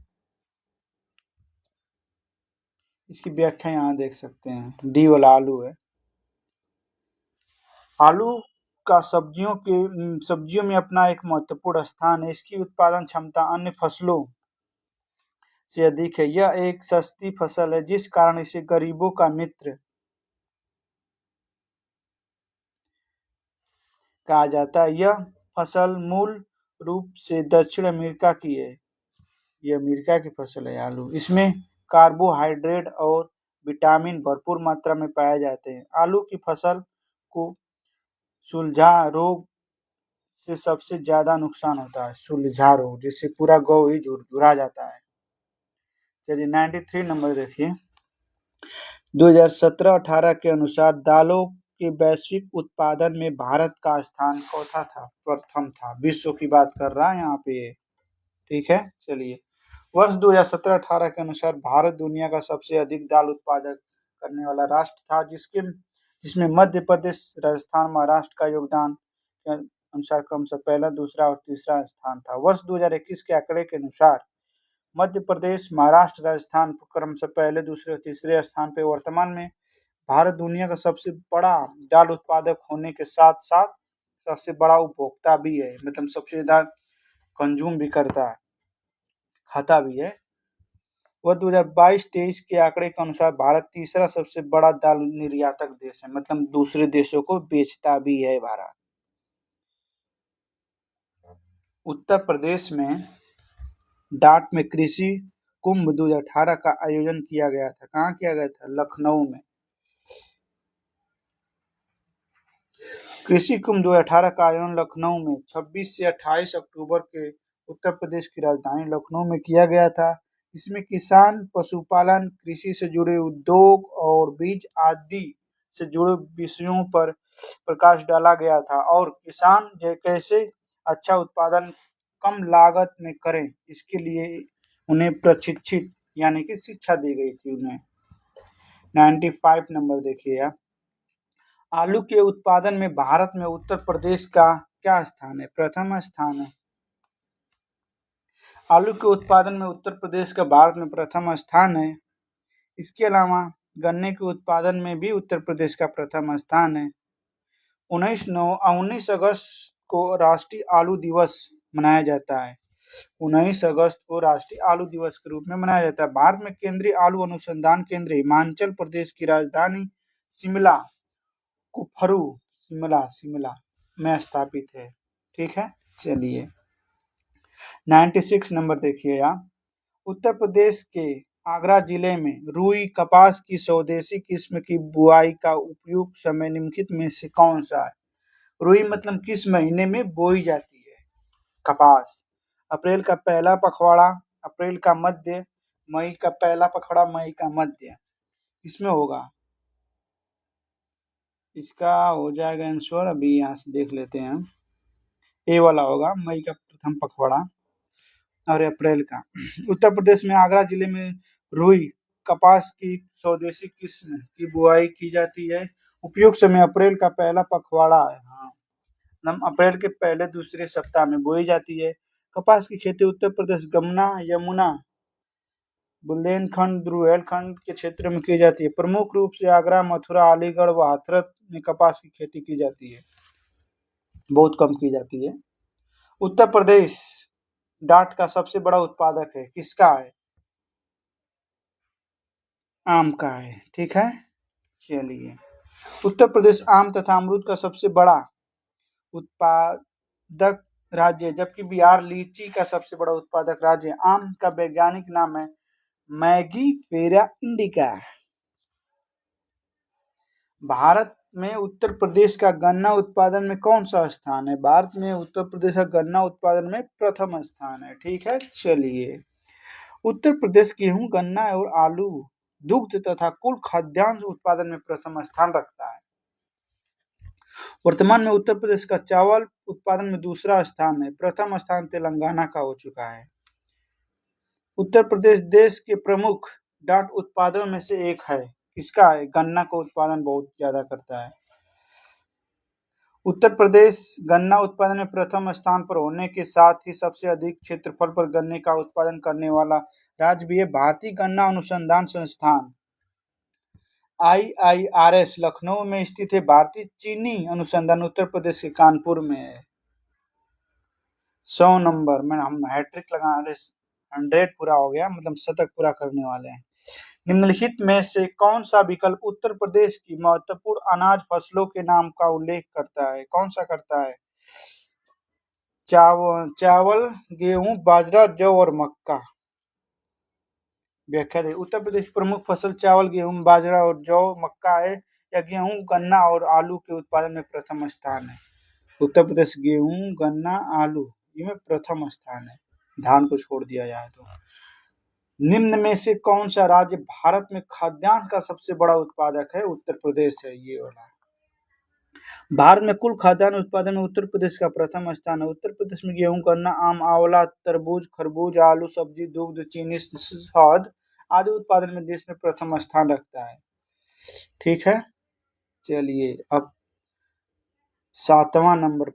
इसकी व्याख्या यहाँ देख सकते हैं। डी वाला आलू है। आलू का सब्जियों में अपना एक महत्वपूर्ण स्थान है। इसकी उत्पादन क्षमता अन्य फसलों से अधिक है। यह एक सस्ती फसल है जिस कारण इसे गरीबों का मित्र कहा जाता है। यह फसल मूल रूप से दक्षिण अमेरिका की है। यह अमेरिका की फसल है आलू। इसमें कार्बोहाइड्रेट और विटामिन भरपूर मात्रा में पाए जाते हैं। आलू की फसल को सुलझा रोग से सबसे ज्यादा नुकसान होता है। सुलझा रोग जिससे पूरा गौ ही झुरझुरा जाता है। चलिए 93 नंबर देखिए। 2017-18 के अनुसार दालों के वैश्विक उत्पादन में भारत का स्थान चौथा था, प्रथम था। विश्व की बात कर रहा है यहाँ पे, ठीक है। चलिए, वर्ष 2017-18 के अनुसार भारत दुनिया का सबसे अधिक दाल उत्पादक करने वाला राष्ट्र था, जिसमें मध्य प्रदेश, राजस्थान, महाराष्ट्र का योगदान के अनुसार क्रम से पहला, दूसरा और तीसरा स्थान था। वर्ष 2021 के आंकड़े के अनुसार मध्य प्रदेश, महाराष्ट्र, राजस्थान क्रम से पहले, दूसरे और तीसरे स्थान पे। वर्तमान में भारत दुनिया का सबसे बड़ा दाल उत्पादक होने के साथ साथ सबसे बड़ा उपभोक्ता भी है, मतलब सबसे ज्यादा कंज्यूम भी करता है, खाता भी है। वह 2022-23 के आंकड़े के अनुसार भारत तीसरा सबसे बड़ा दाल निर्यातक देश है, मतलब दूसरे देशों को बेचता भी है भारत। उत्तर प्रदेश में डाट में कृषि कुंभ 2018 का आयोजन किया गया था। कहाँ किया गया था? लखनऊ में। कृषि कुंभ 2018 का आयोजन लखनऊ में 26 से 28 अक्टूबर के उत्तर प्रदेश की राजधानी लखनऊ में किया गया था। इसमें किसान, पशुपालन, कृषि से जुड़े उद्योग और बीज आदि से जुड़े विषयों पर प्रकाश डाला गया था और किसान कैसे अच्छा उत्पादन कम लागत में करें, इसके लिए उन्हें प्रशिक्षित यानी कि शिक्षा दी गई थी उन्हें। 95 नंबर देखिए आप। आलू के उत्पादन में भारत में उत्तर प्रदेश का क्या स्थान है? प्रथम स्थान है। आलू के उत्पादन में उत्तर प्रदेश का भारत में प्रथम स्थान है। इसके अलावा गन्ने के उत्पादन में भी उत्तर प्रदेश का प्रथम स्थान है। 19 अगस्त को राष्ट्रीय आलू दिवस मनाया जाता है। 19 अगस्त को राष्ट्रीय आलू दिवस के रूप में मनाया जाता है। भारत में केंद्रीय आलू अनुसंधान केंद्र हिमाचल प्रदेश की राजधानी शिमला, कुफरू शिमला में स्थापित है, ठीक है। चलिए, 96 नंबर देखिए आप। उत्तर प्रदेश के आगरा जिले में रुई कपास की स्वदेशी किस्म की बुआई का उपयुक्त समय निम्नलिखित में से कौन सा है? रुई मतलब किस महीने में बोई जाती है? कपास अप्रैल का पहला पखवाड़ा, अप्रैल का मध्य, मई का पहला पखवाड़ा, मई का मध्य, इसमें होगा। इसका हो जाएगा आंसर, अभी यहाँ से देख लेते हैं हम। ए वाला होगा, मई का प्रथम पखवाड़ा और अप्रैल का। उत्तर प्रदेश में आगरा जिले में रुई कपास की स्वदेशी किस्म की बुआई की जाती है। उपयुक्त समय अप्रैल का पहला पखवाड़ा है। हाँ, अप्रैल के पहले दूसरे सप्ताह में बोई जाती है। कपास की खेती उत्तर प्रदेश गन्ना, यमुना, बुंदेलखंड, रुहेलखंड के क्षेत्र में की जाती है। प्रमुख रूप से आगरा, मथुरा, अलीगढ़ व हाथरस में कपास की खेती की जाती है, बहुत कम की जाती है। उत्तर प्रदेश डाट का सबसे बड़ा उत्पादक है, किसका है? आम का है, ठीक है। चलिए, उत्तर प्रदेश आम तथा अमरूद का सबसे बड़ा उत्पादक राज्य है, जबकि बिहार लीची का सबसे बड़ा उत्पादक राज्य है। आम का वैज्ञानिक नाम है मैंगिफेरा इंडिका। भारत में उत्तर प्रदेश का गन्ना उत्पादन में कौन सा स्थान है? भारत में उत्तर प्रदेश का गन्ना उत्पादन में प्रथम स्थान है, ठीक है। चलिए, उत्तर प्रदेश गेहूं, गन्ना और आलू, दुग्ध तथा कुल खाद्यान्न उत्पादन में प्रथम स्थान रखता है। वर्तमान में उत्तर प्रदेश का चावल उत्पादन में दूसरा स्थान है, प्रथम स्थान तेलंगाना का हो चुका है। उत्तर प्रदेश देश के प्रमुख डाट उत्पादन में से एक है, किसका है? गन्ना का उत्पादन बहुत ज्यादा करता है। उत्तर प्रदेश गन्ना उत्पादन में प्रथम स्थान पर होने के साथ ही सबसे अधिक क्षेत्रफल पर गन्ने का उत्पादन करने वाला राज्य भी है। भारतीय गन्ना अनुसंधान संस्थान IIRS लखनऊ में स्थित है। भारतीय चीनी अनुसंधान उत्तर प्रदेश के कानपुर में है। 100 नंबर में हम हैट्रिक लगा रहे, 100 पूरा हो गया, मतलब शतक पूरा करने वाले हैं। निम्नलिखित में से कौन सा विकल्प उत्तर प्रदेश की महत्वपूर्ण अनाज फसलों के नाम का उल्लेख करता है? कौन सा करता है? चावल, गेहूं, बाजरा, जौ और मक्का। व्याख्या दे। उत्तर प्रदेश की प्रमुख फसल चावल, गेहूं, बाजरा और जौ, मक्का है। या गेहूं, गन्ना और आलू के उत्पादन में प्रथम स्थान है? उत्तर प्रदेश गेहूं, गन्ना, आलू इनमें प्रथम स्थान है, धान को छोड़ दिया जाए तो। निम्न में से कौन सा राज्य भारत में खाद्यान्न का सबसे बड़ा उत्पादक है? उत्तर प्रदेश है, ये वाला। भारत में कुल खाद्यान्न उत्पादन में उत्तर प्रदेश का प्रथम स्थान है। उत्तर प्रदेश में गेहूं, गन्ना, आम, आंवला, तरबूज, खरबूज, आलू, सब्जी, दुग्ध, चीनी, शहद आदि उत्पादन में देश में प्रथम स्थान रखता है। ठीक है, चलिए अब 7वां नंबर,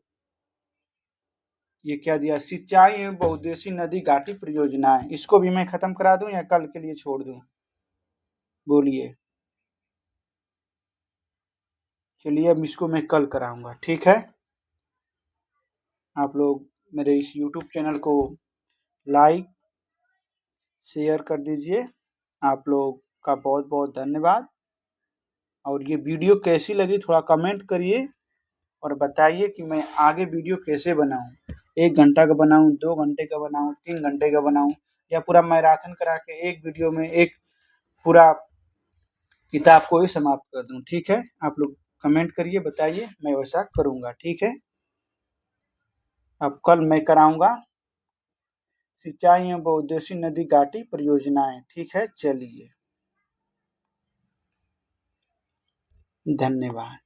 ये क्या दिया, सिंचाई एवं बहुउद्देशीय नदी घाटी परियोजनाएं। इसको भी मैं खत्म करा दूं या कल के लिए छोड़ दूं, बोलिए। चलिए अब इसको मैं कल कराऊंगा, ठीक है। आप लोग मेरे इस YouTube चैनल को लाइक शेयर कर दीजिए। आप लोग का बहुत बहुत धन्यवाद। और ये वीडियो कैसी लगी थोड़ा कमेंट करिए और बताइए कि मैं आगे वीडियो कैसे बनाऊं, 1 घंटा का बनाऊं, 2 घंटे का बनाऊं, 3 घंटे का बनाऊं, या पूरा मैराथन करा के एक वीडियो में एक पूरा किताब को ही समाप्त कर दूं। ठीक है, आप लोग कमेंट करिए, बताइए, मैं वैसा करूंगा। ठीक है, अब कल मैं कराऊंगा सिंचाई एवं बहुउद्देशीय नदी घाटी परियोजनाएं। ठीक है, चलिए, धन्यवाद।